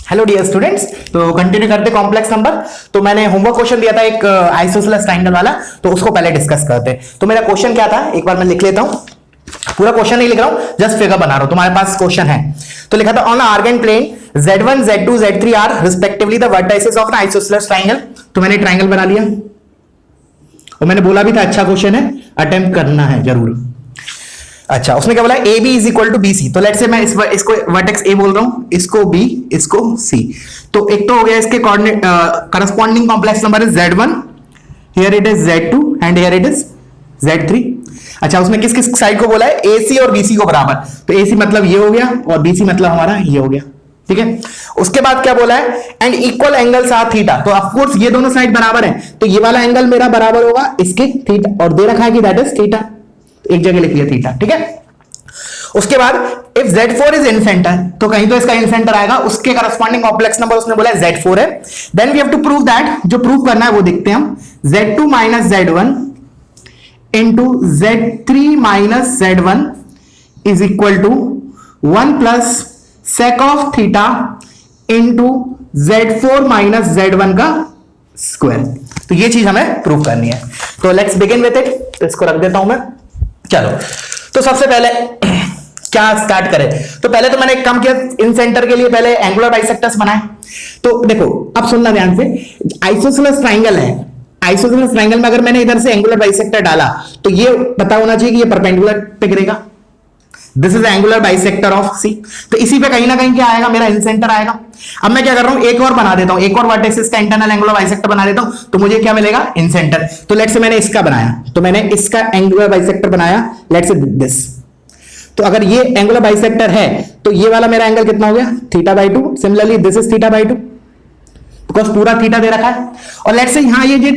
Hello dear students, तो continue करते complex number. तो मैंने होमवर्क क्वेश्चन दिया था एक आइसोसेलेस ट्रायंगल वाला, तो उसको पहले डिस्कस करते हैं। तो मेरा क्वेश्चन क्या था, एक बार मैं लिख लेता हूं। पूरा क्वेश्चन नहीं लिख रहा हूं, जस्ट फिगर बना रहा हूं। तुम्हारे पास क्वेश्चन है तो लिखा था on Argand plane z1 z2 z3 are respectively the vertices of an isosceles triangle. तो मैंने ट्रायंगल बना लिया और मैंने बोला भी था अच्छा क्वेश्चन है, अटेम्प्ट करना है जरूर। अच्छा, उसमें क्या बोला है, A B is equal to B C. तो लेट्स से मैं इसको वर्टेक्स ए बोल रहा हूं, इसको बी, इसको सी। तो एक तो हो गया इसके coordinate corresponding complex number is z1, here it is z2 and here it is z3। अच्छा, उसमें किस किस साइड को बोला है, AC और BC को बराबर। तो AC मतलब ये हो गया और BC मतलब हमारा ये हो गया, ठीक है। उसके बाद क्या बोला है, and equal angles are theta. तो ऑफ कोर्स ये दोनों साइड बराबर है, तो ये वाला एंगल मेरा बराबर होगा इसके थीटा, और दे रखा है कि दैट इज थीटा, एक जगह लिख लिया थीटा, ठीक है। उसके बाद if Z4 is in centre, तो कहीं तो इसका इन सेंटर आएगा, उसके करस्पॉन्डिंग कॉम्प्लेक्स नंबर उसने बोला है Z4 है। Then we have to prove that, जो प्रूव करना है वो देखते हैं हम, Z2 minus Z1 into Z3 minus Z1 is equal to 1 plus sec of theta into Z4 minus Z1 का स्क्वायर। तो ये चीज हमें प्रूव करनी है। तो लेट्स बिगिन विथ इट। तो इसको रख देता हूं मैं। चलो, तो सबसे पहले क्या स्टार्ट करें। तो पहले तो मैंने एक काम किया, इन सेंटर के लिए पहले एंगुलर बाइसेक्टर्स बनाए। तो देखो अब सुनना ध्यान से, आइसोसेलेस ट्रायंगल है, आइसोसेलेस ट्रायंगल में अगर मैंने इधर से एंगुलर बाइसेक्टर डाला तो ये पता होना चाहिए कि ये परपेंडिकुलर पे गिरेगा। This is angular bisector of C. तो इसी पे कहीं ना कहीं क्या आएगा, मेरा इन सेंटर आएगा। अब मैं क्या कर रहा हूं, एक और बना देता हूं, एक और वर्टेक्स का इंटरनल एंगुलर बाइसेक्टर बना देता हूं, तो मुझे क्या मिलेगा, इन सेंटर। तो लेट्स से मैंने इसका बनाया, तो मैंने इसका एंगुलर बाइसेक्टर बनाया, लेट्स से दिस। तो अगर ये एंगुलर बाइसेक्टर है तो ये वाला मेरा एंगल कितना हो गया, theta by 2। Similarly this is theta by 2, because पूरा थीटा दे रखा है। और लेट्स से यहां ये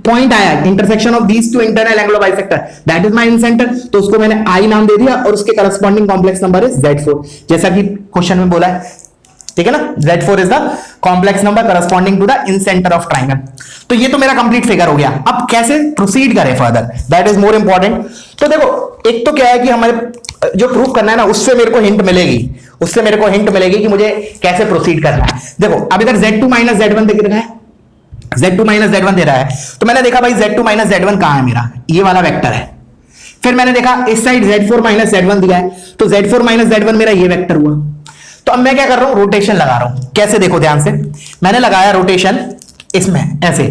पॉइंट आया, intersection of these to internal angular bisector, that is my in centre. तो उसको मैंने आई नाम दे दिया और उसके corresponding complex number is Z4, जैसा कि क्वेश्चन में बोला है, ठीक है ना। Z4 is the complex number corresponding to the incentre of triangle. तो ये तो मेरा कंप्लीट फिगर हो गया। अब कैसे प्रोसीड करें further, that is more important. तो देखो, एक तो क्या है कि हमारे जो प्रूफ करना है ना, उससे मेरे को हिंट मिलेगी, उससे मेरे को हिंट मिलेगी कि मुझे कैसे प्रोसीड करना है। देखो अब इधर Z2 माइनस Z1 दिख रहा है, Z2 माइनस Z1 दे रहा है। तो मैंने देखा भाई Z2 माइनस Z1 कहां है, मेरा ये वाला वेक्टर है। फिर मैंने देखा इस साइड Z4 माइनस Z1 दिया है, तो Z4 माइनस Z1 मेरा ये वेक्टर हुआ। तो अब मैं क्या कर रहा हूं, रोटेशन लगा रहा हूं। कैसे, देखो ध्यान से, मैंने लगाया रोटेशन इसमें ऐसे।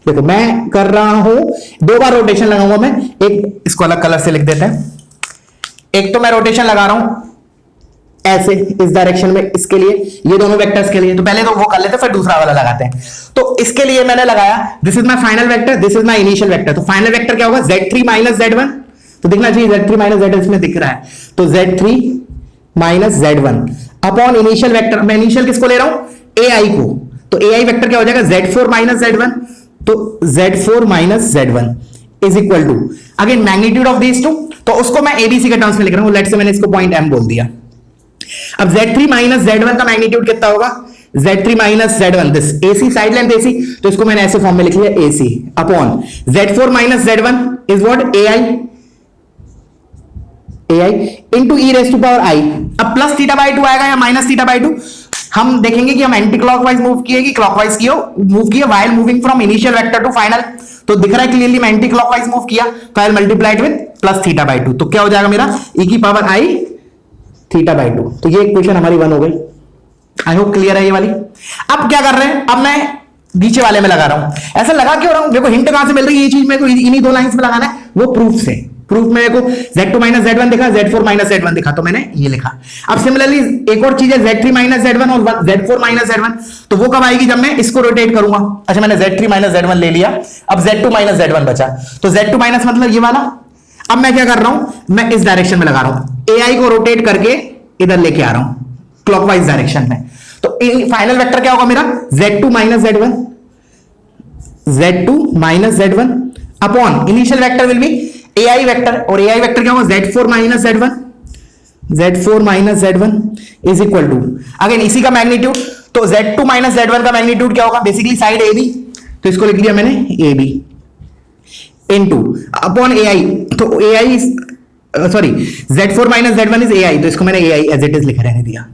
देखो मैं कर रहा हूं, दो बार रोटेशन लगाऊंगा मैं, एक इसको अलग कलर से लिख देते हैं। एक तो मैं रोटेशन लगा रहा हूं ऐसे इस डायरेक्शन में, इसके लिए, ये दोनों वेक्टर्स के लिए। तो पहले तो वो कर लेते हैं, फिर दूसरा वाला लगाते हैं। तो इसके लिए मैंने लगाया, this is my final vector, this is my initial vector. तो फाइनल वेक्टर क्या होगा, Z3 माइनस Z1। तो दिखना चाहिए Z3 माइनस Z1 इसमें दिख रहा है, तो Z3 minus Z1 upon initial vector. मैं इनिशियल किसको ले रहा हूं, AI को। तो AI वेक्टर क्या हो जाएगा, Z4 माइनस Z1। तो Z4 minus Z1 is equal to again magnitude of these two. तो उसको मैं ABC के टर्म्स में लिख रहा हूं, लेट्स से मैंने इसको पॉइंट M बोल दिया। अब Z3 माइनस Z1 का मैग्नीट्यूड कितना होगा, Z3 minus Z1, this AC side length AC, तो इसको मैंने ऐसे फॉर्म में लिख लिया AC upon Z4 minus Z1 is what, AI into e raise to power I। अब प्लस थीटा बाई 2 आएगा या माइनस थीटा बाई 2, हम देखेंगे कि हम एंटी क्लॉकवाइज मूव किए कि क्लॉकवाइज किए, मूव किए while moving from initial vector to final. तो दिख रहा है क्लियरली मैं एंटी क्लॉकवाइज मूव किया, तो आई multiplied with plus theta by 2। तो क्या हो जाएगा मेरा, e की पावर I थीटा बाई 2। तो ये इक्वेशन हमारी 1 हो गई। आई होप क्लियर है ये वाली। अब क्या कर रहे हैं, अब मैं नीचे वाले में लगा रहा हूं। ऐसा लगा क्यों रहा हूं, देखो हिंट कहां से मिल रही है, ये चीज मेरे को इन्हीं दो लाइंस में लगाना है, वो प्रूफ से। प्रूफ में मेरे को Z2 माइनस Z1 दिखा, Z4 माइनस Z1 दिखा, तो मैंने ये लिखा। अब सिमिलरली एक और चीज है, Z3 माइनस Z1 और Z4 माइनस Z1, तो वो कब आएगी, जब मैं इसको रोटेट करूंगा। अच्छा, मैंने Z3 माइनस Z1 ले लिया, अब Z2 माइनस Z1 बचा। तो Z2 माइनस मतलब ये वाला। अब मैं क्या कर रहा हूं, मैं इस डायरेक्शन में लगा रहा हूं, AI को रोटेट करके इधर लेके आ रहा हूं क्लॉकवाइज डायरेक्शन में। तो फाइनल वेक्टर क्या होगा मेरा, Z2 minus Z1, Z2 minus Z1 upon initial vector will be AI vector, और AI वेक्टर क्या होगा, Z4 minus Z1, Z4 minus Z1 is equal to again इसी का मैग्नीट्यूड। तो Z2 माइनस Z1 का मैग्नीट्यूड क्या होगा, बेसिकली साइड AB, तो इसको लिख लिया मैंने AB इनटू अपॉन AI। तो AI sorry Z4 minus Z1 is AI, तो इसको मैंने AI एज इट इज लिख रहने दिया।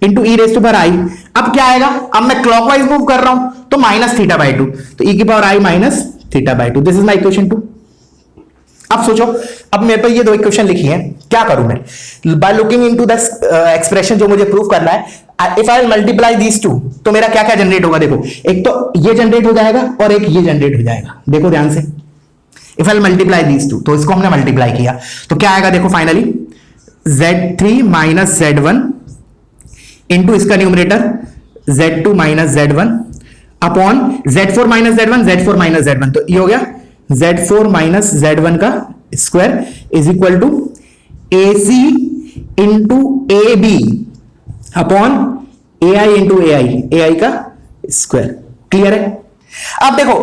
Into e raise to power i. अब क्या आएगा, अब मैं क्लॉकवाइज मूव कर रहा हूं तो माइनस थीटा बाई टू, तो ई की power I minus theta by two. This is my equation 2। अब सोचो, अब मेरे पे ये दो इक्वेशन लिखी है, क्या करूं मैं? By looking into the expression जो मुझे प्रूव करना है, if I multiply these two, तो मेरा क्या क्या जनरेट होगा? देखो, एक तो ये जनरेट हो जाएगा और एक ये जनरेट हो जाएगा। देखो ध्यान से, if I multiply these two, तो इसको हमने मल्टीप्लाई किया तो क्या आएगा? देखो finally Z3 minus Z1 into इसका numerator Z2 minus Z1 upon Z4 minus Z1, Z4 minus Z1, तो ये हो गया Z4 माइनस Z1 का square is equal to AC into AB upon AI into AI का स्क्वायर। क्लियर है? अब देखो,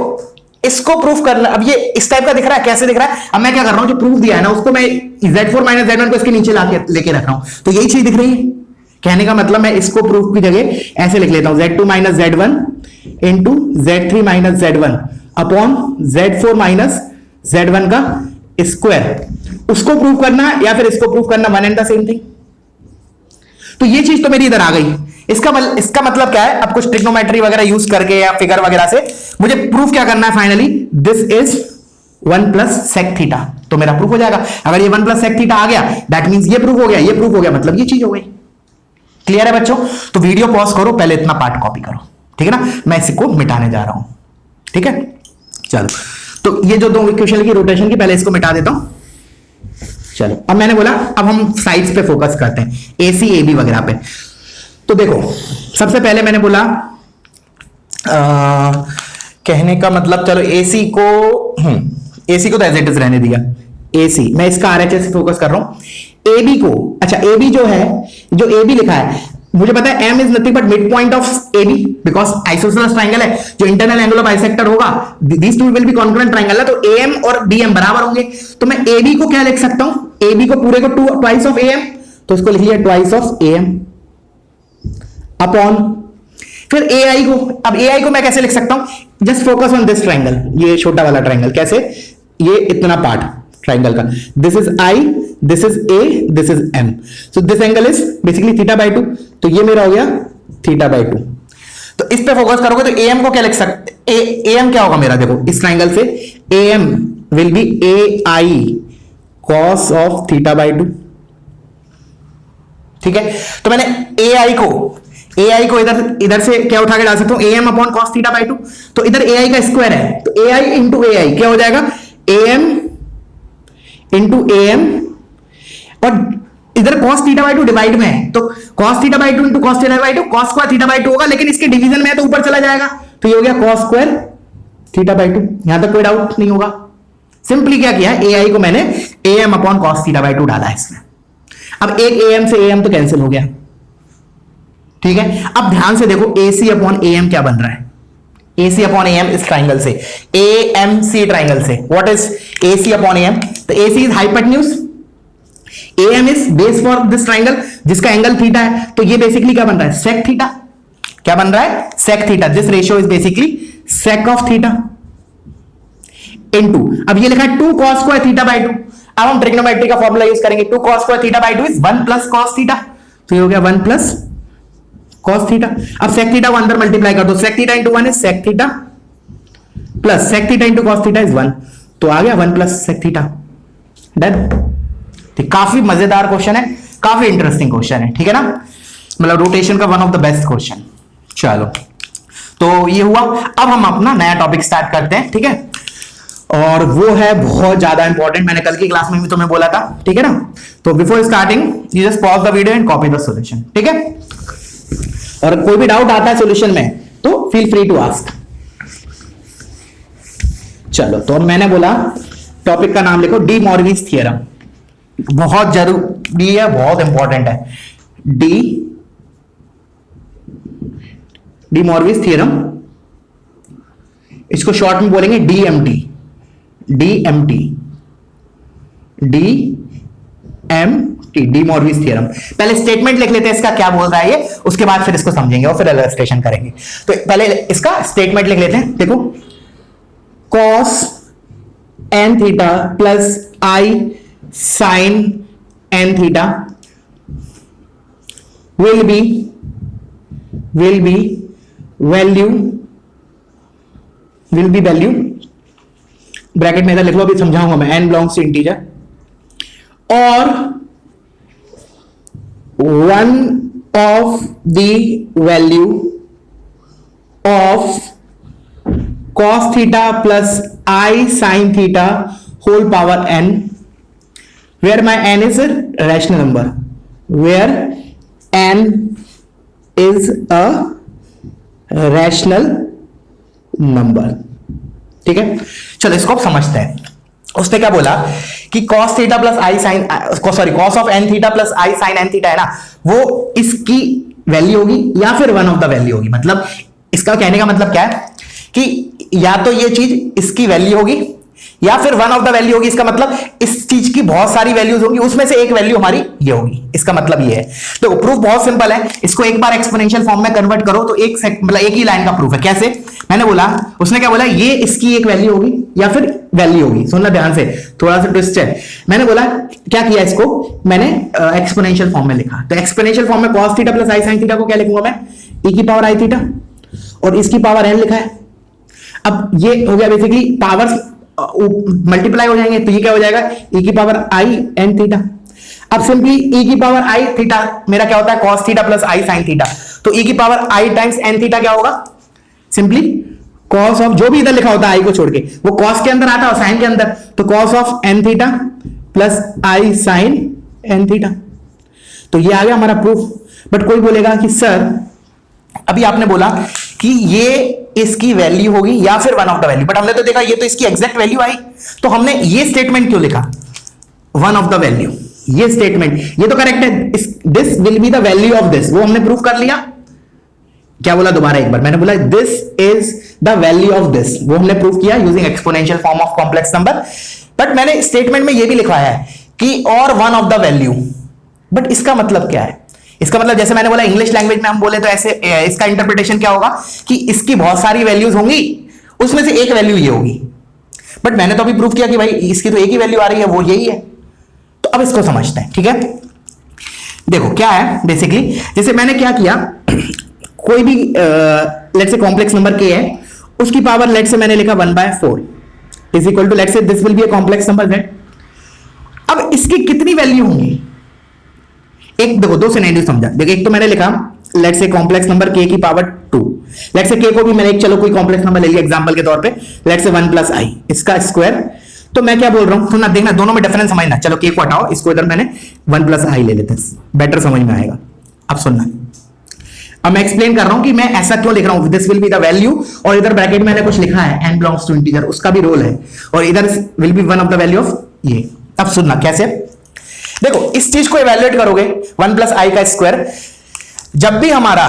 इसको प्रूफ करना, अब ये इस टाइप का दिख रहा है, कैसे दिख रहा है? अब मैं क्या कर रहा हूं, जो प्रूफ दिया है ना, उसको मैं Z4 माइनस Z1 को इसके नीचे लेके रख रहा हूं, तो यही चीज दिख रही है। कहने का मतलब मैं इसको प्रूफ की जगह ऐसे लिख लेता हूं, Z2 minus Z1 into Z3 minus Z1 upon Z4 minus Z1 का स्क्वायर। उसको प्रूफ करना या फिर इसको प्रूफ करना, one and the same thing. तो ये चीज तो मेरी इधर आ गई। इसका मतलब क्या है? अब कुछ ट्रिग्नोमेट्री वगैरह यूज करके या फिगर वगैरह से मुझे प्रूफ क्या करना है? Finally this is 1 plus sec theta, तो मेरा प्रूफ हो जाएगा। अगर ये 1 प्लस सेक थीटा आ गया, दैट मींस ये प्रूफ हो गया, ये प्रूफ हो गया, मतलब ये चीज हो गई। क्लियर है बच्चों? तो वीडियो पॉज करो, पहले इतना पार्ट कॉपी करो, ठीक है ना? मैं इसको मिटाने जा रहा हूं, ठीक है? चलो, तो ये जो दो इक्वेशन लिखी रोटेशन की, पहले इसको मिटा देता हूं। चलो, अब मैंने बोला अब हम साइड्स पे फोकस करते हैं, AC AB वगैरह पे। तो देखो, सबसे पहले मैंने बोला कहने का मतलब, चलो AC को तो एज इट इज रहने दिया। AC मैं इसका RHS फोकस कर रहा हूं। AB को, अच्छा AB जो है, जो AB लिखा है, मुझे पता है M is nothing but mid point of AB, because isosceles triangle है, जो इंटरनल एंगल ऑफ बाइसेक्टर होगा, these two will be congruent triangle है, तो AM और DM बराबर होंगे। तो मैं AB को क्या लिख सकता हूं? AB को पूरे को ट्वाइस ऑफ AM, तो इसको लिख लिया ट्वाइस ऑफ AM अपॉन फिर AI को। अब AI को मैं कैसे लिख सकता हूं? Just focus on this triangle, ये छोटा वाला ट्राइंगल। कैसे? ये इतना पार्ट ट्राइंगल का, this is I, this is A, this is M, so this angle is basically theta by 2, तो ये मेरा हो गया थीटा बाई 2। तो इस पे फोकस करोगे तो AM को क्या लिख सकते? AM क्या होगा मेरा? देखो इस ट्राइंगल से AM will be AI cos of theta by 2, ठीक है? तो मैंने AI को इधर से क्या उठा के डाल सकता हूं? AM upon cos theta by 2, तो इधर AI का स्क्वायर है, तो AI इंटू AI क्या हो जाएगा? AM इंटू AM, और इधर cos थीटा बाई 2 डिवाइड में है, तो cos theta by 2 into cos theta by 2, cos square theta by 2 होगा, लेकिन इसके डिवीजन में है तो ऊपर चला जाएगा, तो ये हो गया cos स्क्वायर थीटा बाई 2। यहां तक कोई डाउट नहीं होगा? सिंपली क्या किया, AI को मैंने AM upon cos theta by 2 डाला है इसमें। अब एक AM से AM तो कैंसिल हो गया, ठीक है? अब ध्यान से देखो, AC अपॉन AM क्या बन रहा है? AC अपॉन AM इस ट्राइंगल से, AMC ट्राइंगल से, what is AC upon AM? तो AC is hypotenuse, AM is base for this triangle जिसका एंगल थीटा है, तो ये बेसिकली क्या बन रहा है? Sec theta. क्या बन रहा है? Sec theta. This ratio is basically sec of theta into, अब ये लिखा है 2 cos स्क्वायर थीटा बाई 2। अब हम ट्रिग्नोमेट्री का फॉर्मूला यूज करेंगे, 2 cos square theta by 2 is 1 plus cos theta, तो ये हो गया 1 प्लस cos थीटा। अब sec थीटा को अंदर मल्टीप्लाई कर दो, sec theta into 1 is sec theta plus sec theta into cos theta is 1, तो आ गया 1 प्लस sec थीटा। डन। तो काफी मजेदार क्वेश्चन है, काफी इंटरेस्टिंग क्वेश्चन है, ठीक है ना? मतलब रोटेशन का one of the best question. चलो, तो ये हुआ। अब हम अपना नया टॉपिक स्टार्ट करते हैं, ठीक है? और वो है बहुत ज्यादा इंपॉर्टेंट, मैंने कल की क्लास में भी तुम्हें बोला था, ठीक है ना? तो before starting you just pause the video and copy the solution, ठीक है? और कोई भी डाउट आता है सॉल्यूशन में तो फील फ्री टू आस्क। चलो, तो मैंने बोला टॉपिक का नाम लिखो, डी मॉर्विस थ्योरम। बहुत जरूरी है, बहुत इंपॉर्टेंट है। डी मॉर्विस थ्योरम, इसको शॉर्ट में बोलेंगे DMT। De Moivre's theorem. पहले स्टेटमेंट लिख लेते हैं इसका, क्या बोल रहा है ये, उसके बाद फिर इसको समझेंगे और फिर इलस्ट्रेशन करेंगे। तो पहले इसका स्टेटमेंट लिख लेते हैं। देखो, cos n theta plus I sin n theta will be will be value bracket में इधर लिख लो, अभी समझाऊंगा मैं, n बिलोंग्स टू इंटीजर और one of the value of cos theta plus I sin theta whole power n, where my n is a rational number, where n is a rational number। ठीक है, चलो इसको अब समझते हैं। उसने क्या बोला कि cos theta plus i sine, sorry cos of n theta plus i sine n theta है ना, वो इसकी वैल्यू होगी या फिर वन ऑफ द वैल्यू होगी। मतलब इसका कहने का मतलब क्या है कि या तो ये चीज इसकी वैल्यू होगी या फिर वन ऑफ द वैल्यू होगी। इसका मतलब इस चीज की बहुत सारी वैल्यूज होंगी, उसमें से एक वैल्यू हमारी ये होगी। इसका मतलब ये है। तो प्रूफ बहुत सिंपल है, इसको एक बार एक्सपोनेंशियल फॉर्म में कन्वर्ट करो तो मतलब एक ही लाइन का प्रूफ है। कैसे? मैंने बोला, उसने क्या बोला, ये इसकी एक वैल्यू होगी या फिर वैल्यू होगी। सुनना ध्यान से, थोड़ा सा ट्विस्ट है। मैंने बोला क्या किया, इसको मैंने एक्सपोनेंशियल फॉर्म में लिखा। तो एक्सपोनेंशियल फॉर्म में cos theta plus i sine theta को क्या लिखूंगा मैं, e की पावर आई थीटा, और इसकी पावर n लिखा है। अब ये हो गया बेसिकली पावर्स मल्टीप्लाई हो जाएंगे, तो ये क्या हो जाएगा, e की पावर आई एन थीटा। अब सिंपली e की पावर आई थीटा मेरा क्या होता है, cos theta plus i sine theta. तो e की पावर आई टाइम्स एन थीटा क्या होगा, सिंपली cos ऑफ, जो भी इधर लिखा होता है आई को छोड़ के, वो cos के अंदर आता है और साइन के अंदर, तो cos of n theta plus i sine n theta. तो ये आ गया हमारा प्रूफ। बट कोई बोलेगा कि सर अभी आपने बोला कि ये इसकी वैल्यू होगी या फिर one of the value, but हमने तो देखा ये तो इसकी एग्जैक्ट वैल्यू आई, तो हमने ये स्टेटमेंट क्यों लिखा वन ऑफ द वैल्यू। ये स्टेटमेंट ये तो करेक्ट है, this will be the value of this, वो हमने प्रूफ कर लिया। क्या बोला दोबारा एक बार, मैंने बोला this is the value of this, वो हमने प्रूफ किया using exponential form of complex number. But मैंने स्टेटमेंट में ये भी लिखवाया है कि और one of the value. But इसका मतलब क्या है, इसका मतलब जैसे मैंने बोला इंग्लिश लैंग्वेज में हम बोले तो ऐसे इसका इंटरप्रिटेशन क्या होगा कि इसकी बहुत सारी वैल्यूज होंगी, उसमें से एक वैल्यू ये होगी। बट मैंने तो अभी प्रूफ किया कि भाई इसकी तो एक ही वैल्यू आ रही है, वो यही है। तो अब इसको समझते हैं। ठीक है, देखो क्या है बेसिकली, जैसे मैंने क्या किया, कोई भी लेट्स से कॉम्प्लेक्स नंबर के है, उसकी पावर लेट्स से मैंने लिखा 1/4 is equal to let's say this will be a complex number z। अब इसकी कितनी वैल्यू होंगी, एक देखो दो सिनेरियो समझा। देखो एक तो मैंने लिखा let's say complex number k की पावर 2, लेट्स से k को भी मैंने एक चलो कोई कॉम्प्लेक्स नंबर ले लिया एग्जांपल के तौर पे, लेट्स से 1 प्लस i इसका स्क्वायर। तो मैं क्या बोल रहा हूं, सुनना देखना, दोनों में डिफरेंस समझना। चलो k को हटाओ, इसको इधर मैंने 1 प्लस i ले लेते हैं, बेटर समझ में आएगा। अब सुनना, अब मैं एक्सप्लेन कर रहा हूं कि मैं ऐसा क्यों लिख रहा हूं, this will be the value, और इधर ब्रैकेट में मैंने कुछ लिखा है n बिलोंग्स टू इंटीजर, उसका भी रोल है, और इधर will be one of the value of ये। अब सुनना कैसे, देखो इस चीज को इवैल्यूएट करोगे 1 प्लस आई का स्क्वायर, जब भी हमारा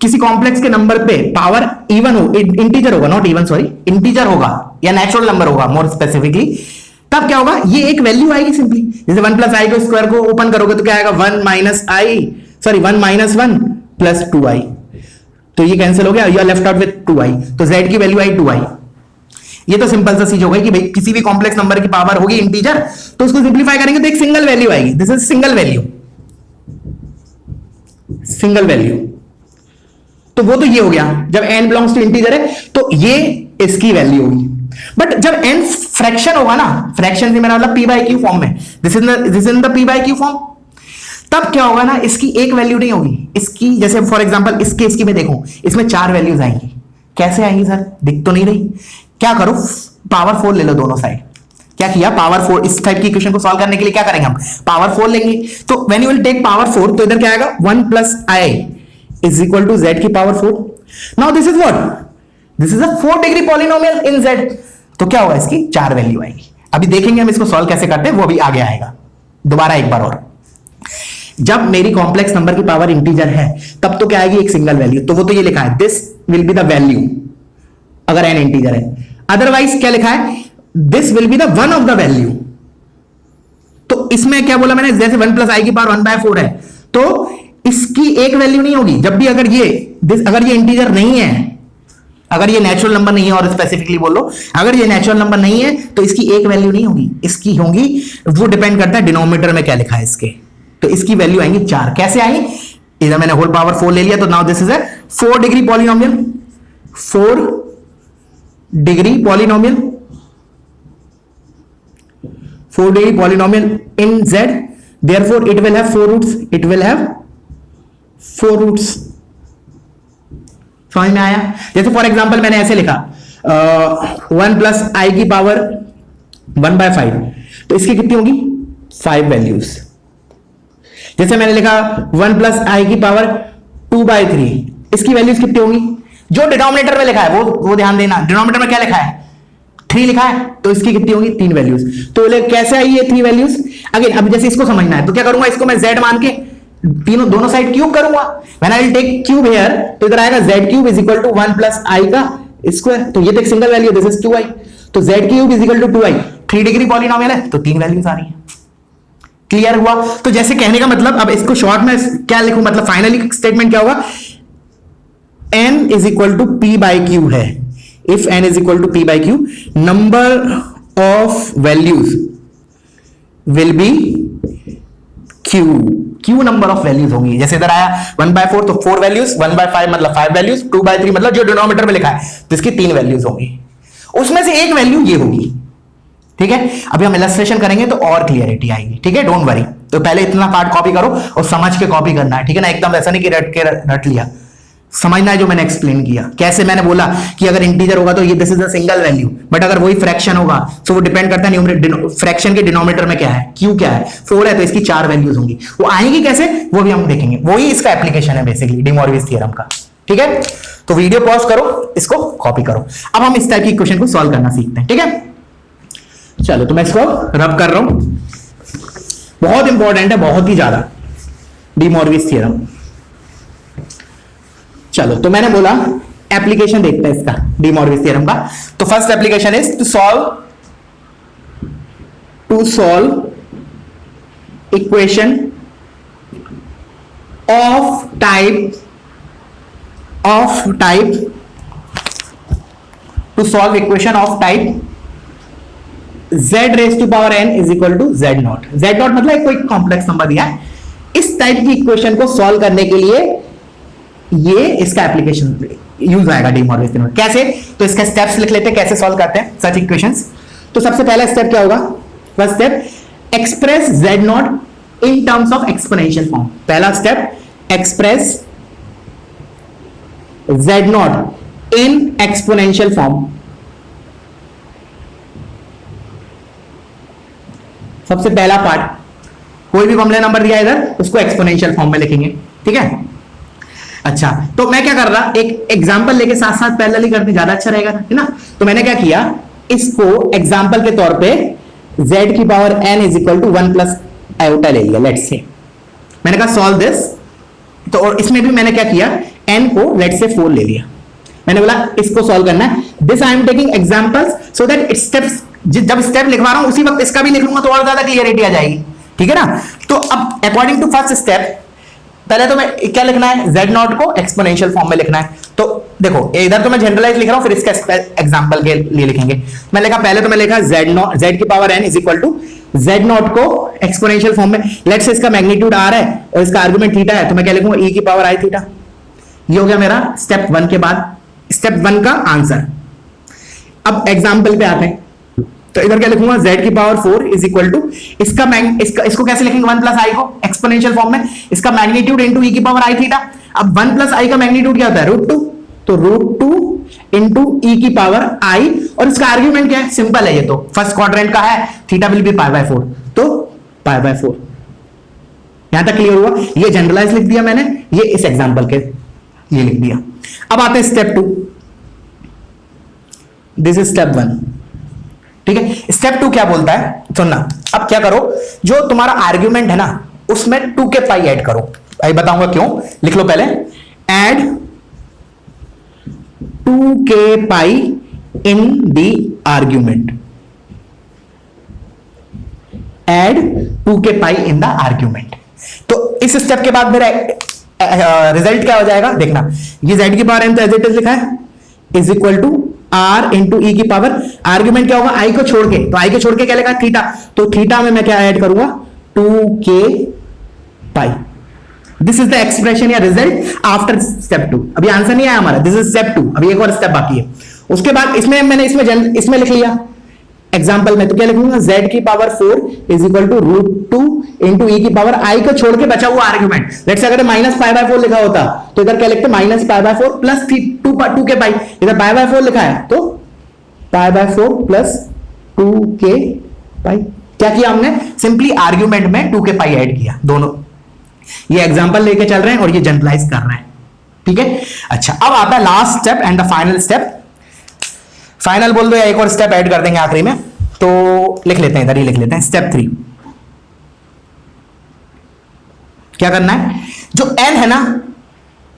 किसी कॉम्प्लेक्स के नंबर पे पावर इवन हो, इंटीजर होगा, नॉट इवन सॉरी, इंटीजर होगा या नेचुरल नंबर होगा मोर स्पेसिफिकली, तब क्या होगा, ये एक वैल्यू आएगी सिंपली। जैसे 1 प्लस आई के स्क्वायर को ओपन करोगे तो क्या आएगा, 1 माइनस 1 प्लस 2i, तो ये कैंसिल हो गया, you are left out with 2i, तो z की वैल्यू आई 2i। ये तो सिंपल सा चीज हो गई कि भाई किसी भी कॉम्प्लेक्स नंबर की पावर होगी इंटीजर, तो उसको सिंपलीफाई करेंगे तो एक सिंगल वैल्यू आएगी, this is single value, single value. तो वो तो ये हो गया, जब n बिलोंग्स टू इंटीजर है तो ये इसकी वैल्यू होगी। बट जब n फ्रैक्शन होगा ना, फ्रैक्शन से मेरा मतलब p बाय q फॉर्म में, this is in the p by q form, तब क्या होगा ना, इसकी एक वैल्यू नहीं होगी, इसकी जैसे फॉर एग्जांपल इस केस की मैं देखूं, इसमें 4 वैल्यूज आएंगी। कैसे आएंगी सर, दिख तो नहीं रही, क्या करो पावर 4 ले लो दोनों साइड। क्या किया, पावर 4, इस टाइप की इक्वेशन को सॉल्व करने के लिए क्या करेंगे हम, पावर 4 लेंगे। तो when you will take power 4, तो इधर क्या आएगा, 1 plus i is equal to z की power 4। Now this is what, this is a 4 degree polynomial in z। तो क्या होगा, इसकी 4 वैल्यू आएगी। अभी देखेंगे हम इसको सॉल्व कैसे करते हैं, वो भी आगे आएगा। दोबारा एक बार और, जब मेरी कॉम्प्लेक्स नंबर की पावर इंटीजर है तब तो क्या आएगी, एक सिंगल वैल्यू, तो वो तो ये लिखा है this will be the value अगर n इंटीजर है। अदरवाइज क्या लिखा है, this will be the one of the value. तो इसमें क्या बोला मैंने, जैसे 1 प्लस आई की पावर 1/4 है, तो इसकी एक वैल्यू नहीं होगी। जब भी अगर ये इंटीजर नहीं है, अगर ये नेचुरल नंबर नहीं है, और स्पेसिफिकली बोलो अगर ये नेचुरल नंबर नहीं है तो इसकी एक वैल्यू नहीं होगी, इसकी होंगी, वो डिपेंड करता है डिनोमिनेटर में क्या लिखा है इसके। तो इसकी वैल्यू आएंगी 4। कैसे आई, इधर मैंने होल पावर 4 ले लिया, तो now this is a 4 degree polynomial, 4 degree polynomial, 4 degree polynomial in Z, therefore it will have 4 roots, it will have 4 roots। समझ में आया? जैसे फॉर एग्जांपल मैंने ऐसे लिखा 1 प्लस आई की पावर 1/5, तो इसकी कितनी होगी 5 वैल्यूज। जैसे मैंने लिखा 1 प्लस आई की पावर 2/3, इसकी वैल्यूज कितनी होंगी? जो डिनोमिनेटर में लिखा है वो ध्यान देना, डिनोमिनेटर में क्या लिखा है 3 लिखा है, तो इसकी कितनी होगी 3 वैल्यूज। तो बोले कैसे आई ये 3 वैल्यूज? अगेन अब जैसे इसको समझना है तो क्या करूंगा, इसको मैं z मान के दोनों साइड क्यूब करूंगा। When I will take cube here, तो इधर आएगा z cube is equal to 1 plus i का स्क्वायर, तो ये तो एक single value, this is 2i, तो z cube is equal to 2i, 3 degree polynomial है तो 3 वैल्यूज आ रही है। क्लियर हुआ? तो जैसे कहने का मतलब, अब इसको शॉर्ट में क्या लिखूं, मतलब फाइनली स्टेटमेंट क्या होगा, n is equal to p by q है। If n is equal to p by q, number of values will be q number of values होंगी। जैसे इधर आया 1/4 तो 4 वैल्यूज, 1/5 मतलब 5 वैल्यूज, 2/3 मतलब जो डिनोमिनेटर में लिखा है तो इसकी 3 वैल्यूज होंगी, उसमें से एक वैल्यू ये होगी। ठीक है, अभी हम इलस्ट्रेशन करेंगे तो और क्लियरिटी आएगी। ठीक है, डोंट वरी। तो पहले इतना पार्ट कॉपी करो और समझ के कॉपी करना है। ठीक है ना, एकदम ऐसा नहीं कि रट लिया, समझना है जो मैंने एक्सप्लेन किया। कैसे मैंने बोला कि अगर इंटीजर होगा तो ये this is a single value, but अगर वही फ्रैक्शन होगा तो वो डिपेंड करता है फ्रैक्शन के डिनोमिनेटर में क्या है, क्यू क्या है, 4 है तो इसकी 4 वैल्यूज होंगी। वो आएंगी कैसे वो भी हम देखेंगे, वही इसका एप्लीकेशन है बेसिकली डी मॉर्विस थ्योरम का। ठीक है, तो वीडियो पॉज करो, इसको कॉपी करो। अब हम इस टाइप की क्वेश्चन को सॉल्व करना सीखते हैं। ठीक है, चलो तो मैं इसको रब कर रहा हूं, बहुत इंपॉर्टेंट है, बहुत ही ज्यादा, डी मॉर्विस थ्योरम। चलो तो मैंने बोला एप्लीकेशन देखते हैं इसका डी मॉर्विस थ्योरम का। तो first application is to solve equation of type to solve equation of type z raise to power n is equal to z nought. z nought मतलब कोई कॉम्प्लेक्स नंबर दिया है, इस टाइप की equation को solve करने के लिए ये इसका एप्लीकेशन यूज आएगा डी मॉर्विस थ्योरम। कैसे? तो इसका स्टेप्स लिख लेते हैं, कैसे सॉल्व करते हैं सच इक्वेशंस। तो सबसे पहला स्टेप क्या होगा, first step express z naught in terms of exponential form. पहला step express z naught in exponential form. सबसे पहला पार्ट, कोई भी कॉम्प्लेक्स नंबर दिया इधर उसको एक्सपोनेंशियल फॉर्म में लिखेंगे। ठीक है, अच्छा तो मैं क्या कर रहा, एक एग्जांपल लेके साथ साथ पैरेलली करते ज्यादा अच्छा रहेगा, है ना। तो मैंने क्या किया, इसको एग्जांपल के तौर पे z की power n is equal to 1 plus iota ले लिया, लेट्स से। मैंने कहा सॉल्व दिस, तो और इसमें भी मैंने क्या किया, n को लेट्स से 4 ले लिया। मैंने बोला इसको सॉल्व करना है, this I am taking examples so that it steps, जब स्टेप लिखवा रहा हूं उसी वक्त इसका भी लिख लूंगा तो और ज्यादा क्लियरिटी आ जाएगी। ठीक है ना। तो अब अकॉर्डिंग टू फर्स्ट स्टेप, पहले तो मैं क्या लिखना है, z नॉट को एक्सपोनेंशियल फॉर्म में लिखना है। तो देखो इधर तो मैं जनरलाइज लिख रहा हूं, फिर इसका एग्जांपल के लिए लिखेंगे। मैं लिखा, पहले तो मैं लिखा z की power n is equal to z not को एक्सपोनेंशियल फॉर्म में, लेट्स से इसका मैग्नीट्यूड r है और इसका आर्गुमेंट थीटा है, तो मैं क्या लिखूंगा e की पावर i थीटा। ये हो गया मेरा स्टेप 1 के बाद स्टेप 1 का आंसर। अब एग्जांपल पे आते हैं, तो इधर क्या लिखूंगा, z की पावर 4 इज इक्वल टू इसको कैसे लिखेंगे, 1 प्लस आई को एक्सपोनेंशियल फॉर्म में, इसका मैग्नीट्यूड इनटू e की पावर i थीटा। अब 1 प्लस आई का मैग्नीट्यूड क्या होता है, √2, तो √2 इनटू e की पावर i, और इसका आर्गुमेंट क्या है, सिंपल है, ये तो फर्स्ट क्वाड्रेंट का है, थीटा विल बी π/4, तो π/4। यहां तक क्लियर हुआ। ये जनरलाइज लिख दिया मैंने, ये इस एग्जांपल के ये लिख दिया। अब आते हैं स्टेप 2, दिस इज स्टेप 1। ठीक है, स्टेप 2 क्या बोलता है, सुनना। अब क्या करो, जो तुम्हारा आर्ग्यूमेंट है ना उसमें 2 के पाई ऐड करो। अभी बताऊंगा क्यों, लिख लो पहले, ऐड 2 के पाई इन द आर्ग्यूमेंट, ऐड 2 के पाई इन द आर्ग्यूमेंट। तो इस स्टेप के बाद मेरा रिजल्ट क्या हो जाएगा, देखना, ये z की पावर n तो एज इट इज लिखा है, is equal to r into e की पावर, आर्ग्यूमेंट क्या होगा, i को छोड़ के, तो i को छोड़ के क्या लिखा, थीटा, तो थीटा में मैं क्या ऐड करूंगा, 2 के पाई। दिस इज द एक्सप्रेशन या रिजल्ट आफ्टर स्टेप 2। अभी आंसर नहीं आया हमारा, दिस इज स्टेप 2, अभी एक और स्टेप बाकी है। उसके बाद इसमें मैंने इसमें लिख लिया एग्जाम्पल में, तो क्या लिखूंगा, z की power 4 is equal to √2 into e की पावर i को छोड़ के बचा हुआ आर्ग्यूमेंट। लेट्स से अगर -π/4 लिखा होता तो इधर क्या लिखते, -π/4 प्लस 2 के पाई, इधर π/4 लिखा है तो π/4 प्लस 2 के पाई। क्या किया हमने, सिंपली आर्ग्यूमेंट में 2 के पाई ऐड किया। दोनों ये एग्जांपल लेके चल रहे हैं और ये जनरलाइज कर रहे हैं, ठीक है। अच्छा, अब आता है last step and the final step. Final बोल दो या एक और स्टेप ऐड कर देंगे आखिरी में, तो लिख लेते हैं, इधर ही लिख लेते हैं स्टेप 3। क्या करना है, जो n है ना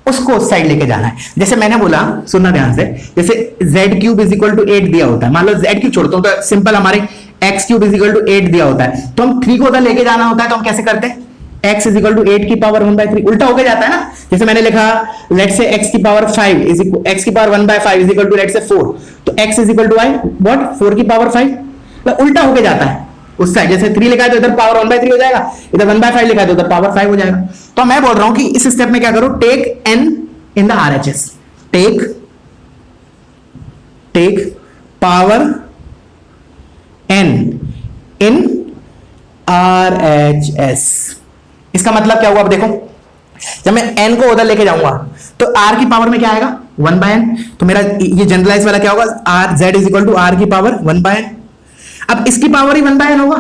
उसको उस साइड लेके जाना है। जैसे मैंने बोला, सुनना ध्यान से, जैसे z³ इज इक्वल टू 8 दिया होता है, मान लो z³ छोड़ता हूं तो सिंपल हमारे x³ इज इक्वल टू 8 दिया होता है, तो हम 3 को उधर लेके जाना होता है, तो हम कैसे करते हैं, x इज इक्वल टू 8 की पावर 1/3, उल्टा होके जाता है ना। जैसे मैंने लिखा लेट्स से x की पावर 5 इज इक्वल x की power 1/5 is equal to let's say 4, तो x is equal to y what 4 की पावर 5, तो उल्टा होके जाता है उस साइड। जैसे 3 लिखा है तो इधर पावर 1/3 हो जाएगा, इधर 1/5 लिखा है तो उधर पावर 5 हो जाएगा। तो मैं बोल रहा हूं कि इस स्टेप में क्या करो, take n in the RHS, take power n in RHS। इसका मतलब क्या हुआ, अब देखो, जब मैं n को उधर लेके जाऊंगा तो r की पावर में क्या आएगा 1/n, तो मेरा ये जनरलाइज वाला क्या होगा, r z is equal to r की पावर 1/n। अब इसकी पावर ही 1/n होगा,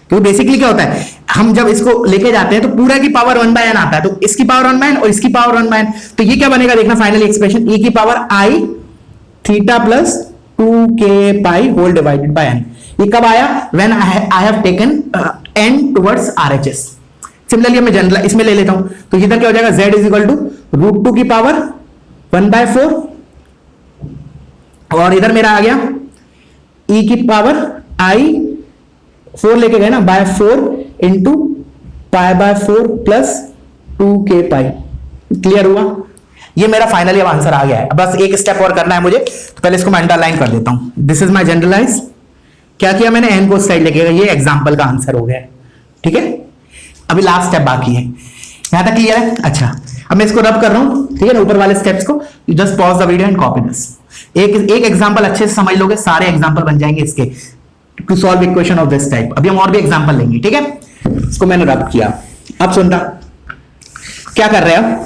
क्योंकि बेसिकली क्या होता है, हम जब इसको लेके जाते हैं तो पूरा की पावर 1/n आता है, तो इसकी पावर 1/n और इसकी पावर 1/n, तो ये क्या बनेगा देखना फाइनल एक्सप्रेशन, e की power i theta plus 2k pi whole divided by n। ये कब आया, when I have taken n towards RHS। Similarly मैं जनरल इसमें ले लेता हूं, तो इधर क्या हो जाएगा, z इज इक्वल टू √2 की पावर 1/4 और इधर मेरा आ गया e की पावर i 4 लेके गए ना बाय 4 इंटू π/4 प्लस 2k पाई। क्लियर हुआ, ये मेरा फाइनली अब आंसर आ गया है। बस एक स्टेप और करना है मुझे, तो पहले इसको मैं अंडरलाइन कर देता हूं। दिस इज माय जनरलाइज, क्या किया मैंने, n को साइड लेके गया, ये एग्जांपल का आंसर हो गया है, ठीक है। अभी लास्ट स्टेप बाकी है, यहां तक क्लियर है। अच्छा, अब मैं इसको रब कर रहा हूं, ठीक है ना, ऊपर वाले स्टेप्स को। You just pause the video and copy this. एक एग्जांपल अच्छे से समझ लोगे, सारे एग्जांपल बन जाएंगे इसके, to solve equation of this type. अभी हम और भी एग्जांपल लेंगे, ठीक है। इसको मैंने रब किया, अब सुनता क्या कर रहे हैं।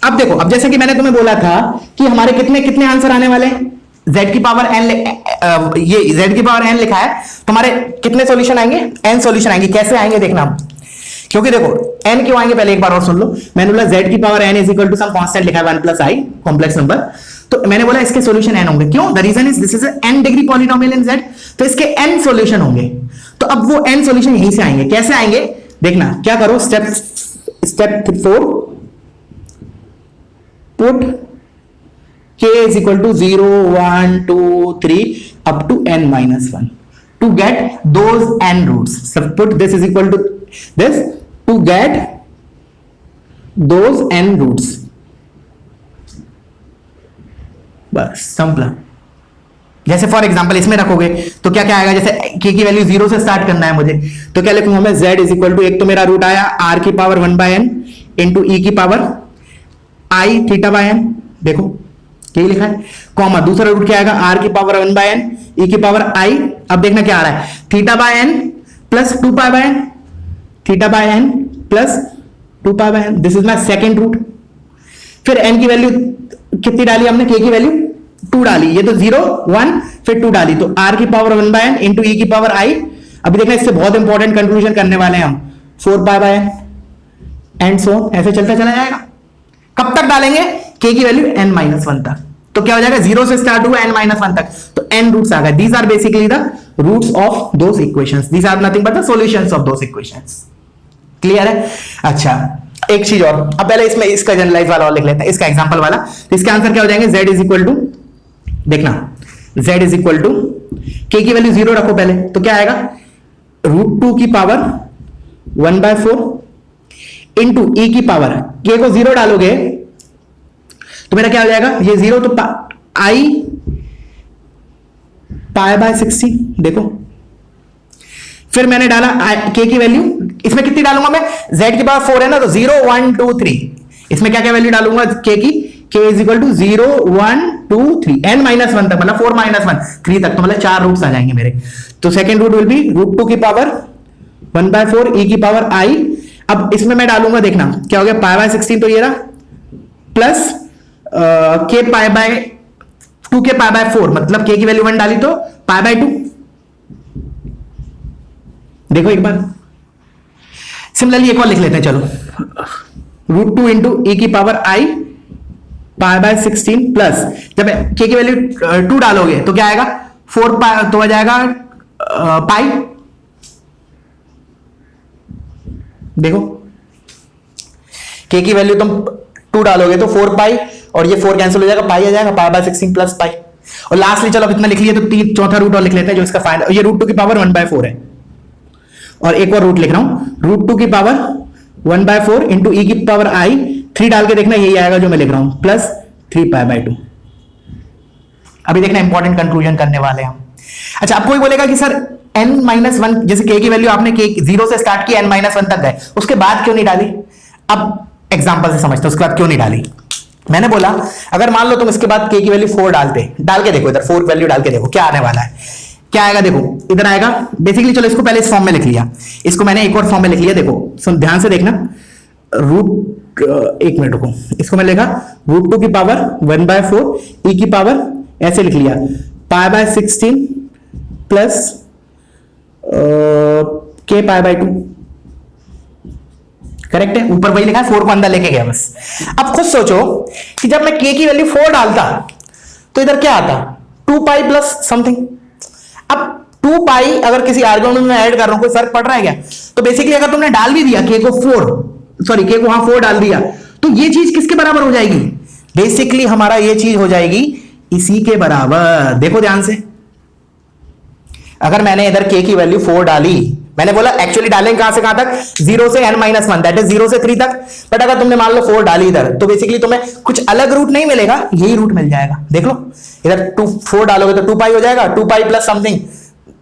अब देखो, अब जैसे कि मैंने तुम्हें बोला था कि हमारे कितने कितने आंसर आने वाले हैं, z की पावर n, ये z की पावर n लिखा है, तो हमारे कितने सॉल्यूशन आएंगे, n सॉल्यूशन आएंगे। कैसे आएंगे देखना, क्योंकि देखो n क्यों आएंगे पहले एक बार और सुन लो। मैंने बोला z की power n is equal to some constant लिखा है 1 प्लस i कॉम्प्लेक्स नंबर, तो मैंने बोला इसके सॉल्यूशन n होंगे। क्यों, the reason is this is n degree polynomial in z, तो इसके n सॉल्यूशन होंगे। तो अब वो n सॉल्यूशन यहीं से आएंगे। कैसे आएंगे देखना, क्या करो, step 4, put k is equal to 0 1 2 3 up to n minus 1 to get those n roots. So put this is equal to this to get those n roots. बस सिंपल। जैसे फॉर एग्जांपल इसमें रखोगे तो क्या क्या आएगा, जैसे k की वैल्यू 0 से स्टार्ट करना है मुझे, तो क्या लिखूंगा मैं, z इज इक्वल टू, एक तो मेरा रूट आया r की पावर 1/n इंटू e की power i theta by n, देखो क्या लिखा है, कॉमा दूसरा रूट क्या आएगा, r की पावर 1/n e की पावर i। अब देखना क्या आ रहा है, theta by n plus 2 pi by n, theta by n plus 2 pi by n, this is my second root. फिर n की वैल्यू कितनी डाली हमने, k की वैल्यू 2 डाली, ये तो 0 1 फिर 2 डाली, तो r की पावर 1/n इंटू e की पावर i। अभी देखना इससे बहुत इंपॉर्टेंट कंक्लूजन करने वाले हैं हम, 4 पाई बाय n एंड सो ऐसे चलता चला जाएगा। कब तक डालेंगे, k की वैल्यू n-1 तक, तो क्या हो जाएगा, 0 से स्टार्ट हुआ n-1 तक, तो n रूट्स आ गए। These are basically the roots of those equations, these are nothing but the solutions of those equations. Clear है। अच्छा, एक चीज और, अब पहले इसमें इसका जनरलाइज वाला और लिख लेते हैं, इसका एग्जांपल वाला। तो इसका आंसर क्या हो जाएंगे, z इज इक्वल टू, देखना z is equal to, k की वैल्यू 0 रखो पहले, तो क्या आएगा, √2 की पावर 1/4 इंटू e की पावर, k को 0 डालोगे तो मेरा क्या हो जाएगा, ये 0 तो i पाई बाय 60, देखो फिर मैंने डाला k की वैल्यू, इसमें कितनी डालूंगा मैं, z की पावर 4 है ना, तो 0 1 2 3, इसमें क्या क्या वैल्यू डालूंगा k की, k is equal to 0 1 2 3 n minus 1 तक, मतलब 4 माइनस 1 3 तक, तो मतलब 4 रूट्स आ जाएंगे मेरे। तो सेकंड रूट विल बी √2 की पावर 1/4 e की पावर i। अब इसमें मैं डालूंगा, देखना क्या हो गया, पाई बाय 16 तो ये रहा, प्लस k पाई बाय 2 के पाई बाय 4, मतलब k की वैल्यू 1 डाली तो पाई बाय 2। देखो एक बार सिमिलरली एक और लिख लेते हैं, चलो √2 इंटू e की power i pi bye 16 plus, जब k की वैल्यू 2 डालोगे तो क्या आएगा, 4 पाई, तो आ जाएगा पाई। देखो k की वैल्यू तुम 2 डालोगे तो 4 पाई, और ये 4 कैंसिल हो जाएगा, पाई आ जाएगा, पाई बाय 16 प्लस पाई। और लास्टली चलो कितना लिख लिया, तो चौथा रूट और लिख लेते हैं जो इसका फाइनल, ये √2 की पावर 1/4 है, और एक और रूट लिख रहा हूं, √2 की पावर 1/4 इंटू e की पावर i, 3 डाल के देखना यही आएगा जो मैं लिख रहा हूं, प्लस 3 पाई बाय 2। अभी देखना इंपॉर्टेंट कंक्लूजन करने वाले हैं हम। अच्छा, अब कोई बोलेगा कि सर n-1, जैसे k की वैल्यू आपने k 0 से स्टार्ट की, n-1 तक गए, उसके बाद क्यों नहीं डाली। अब एग्जांपल से समझते, उसके बाद क्यों नहीं डाली। मैंने बोला अगर मान लो तुम इसके बाद k की वैल्यू 4 डालते, डाल के देखो इधर 4 वैल्यू डाल के देखो क्या आने वाला है, क्या आएगा, देखो इधर आएगा बेसिकली। चलो इसको पहले इस फॉर्म में लिख लिया, इसको मैंने एक और फॉर्म में लिख लिया, देखो सुन ध्यान से देखना, एक मिनट रुको, इसको मैं लिखा √2 की पावर 1/4 e की पावर, ऐसे लिख लिया, pi by 16 plus k pi by 2। Correct है, ऊपर वही लिखा है, 4 को अंदर लेके गया बस। अब खुद सोचो कि जब मैं k की वैल्यू 4 डालता तो इधर क्या आता, 2 पाई प्लस समथिंग। अब 2 पाई अगर किसी आर्गुमेंट में ऐड कर रहा हूं, कोई फर्क पड़ रहा है क्या। तो बेसिकली अगर तुमने डाल भी दिया k को 4 डाल दिया, तो ये चीज किसके बराबर हो जाएगी, बेसिकली हमारा ये चीज हो जाएगी इसी के बराबर। देखो ध्यान से, अगर मैंने इधर k की वैल्यू 4 डाली, मैंने बोला एक्चुअली डालेंगे कहां से कहां तक, 0 से n-1, दैट इज 0 से 3 तक। बट अगर तुमने मान लो 4 डाली इधर, तो बेसिकली तुम्हें कुछ अलग रूट नहीं मिलेगा, यही रूट मिल जाएगा। देख लो इधर 4 डालोगे तो 2 पाई हो जाएगा, 2 पाई प्लस समथिंग,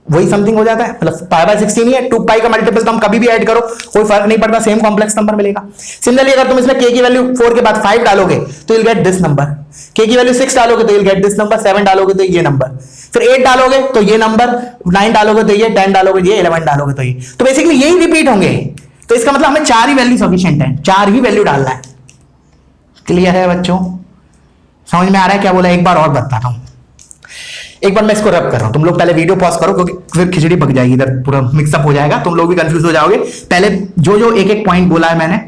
वही समथिंग हो जाता है, मतलब पाई बाय 16 ही है। 2 पाई का मल्टीपल तो हम कभी भी ऐड करो कोई फर्क नहीं पड़ता, सेम कॉम्प्लेक्स नंबर मिलेगा। सिमिलरली अगर तुम इसमें k की वैल्यू 4 के बाद 5 डालोगे तो you'll get this number, k की वैल्यू 6 डालोगे तो you'll get this नंबर, 7 डालोगे तो ये नंबर, फिर 8 डालोगे तो ये नंबर, 9 डालोगे तो ये, 10 डालोगे तो ये, 11 डालोगे तो ये। तो बेसिकली यही रिपीट होंगे, तो इसका मतलब हमें 4 ही वैल्यू सफिशिएंट है, 4 ही वैल्यू डालना है। क्लियर है बच्चों, समझ में आ रहा है क्या बोला, एक बार और बताता हूं, एक बार मैं इसको रब कर रहा हूं, तुम लोग पहले वीडियो पॉज करो क्योंकि फिर खिचड़ी पक जाएगी, इधर पूरा मिक्सअप हो जाएगा, तुम लोग भी कंफ्यूज हो जाओगे। पहले जो जो एक एक पॉइंट बोला है मैंने,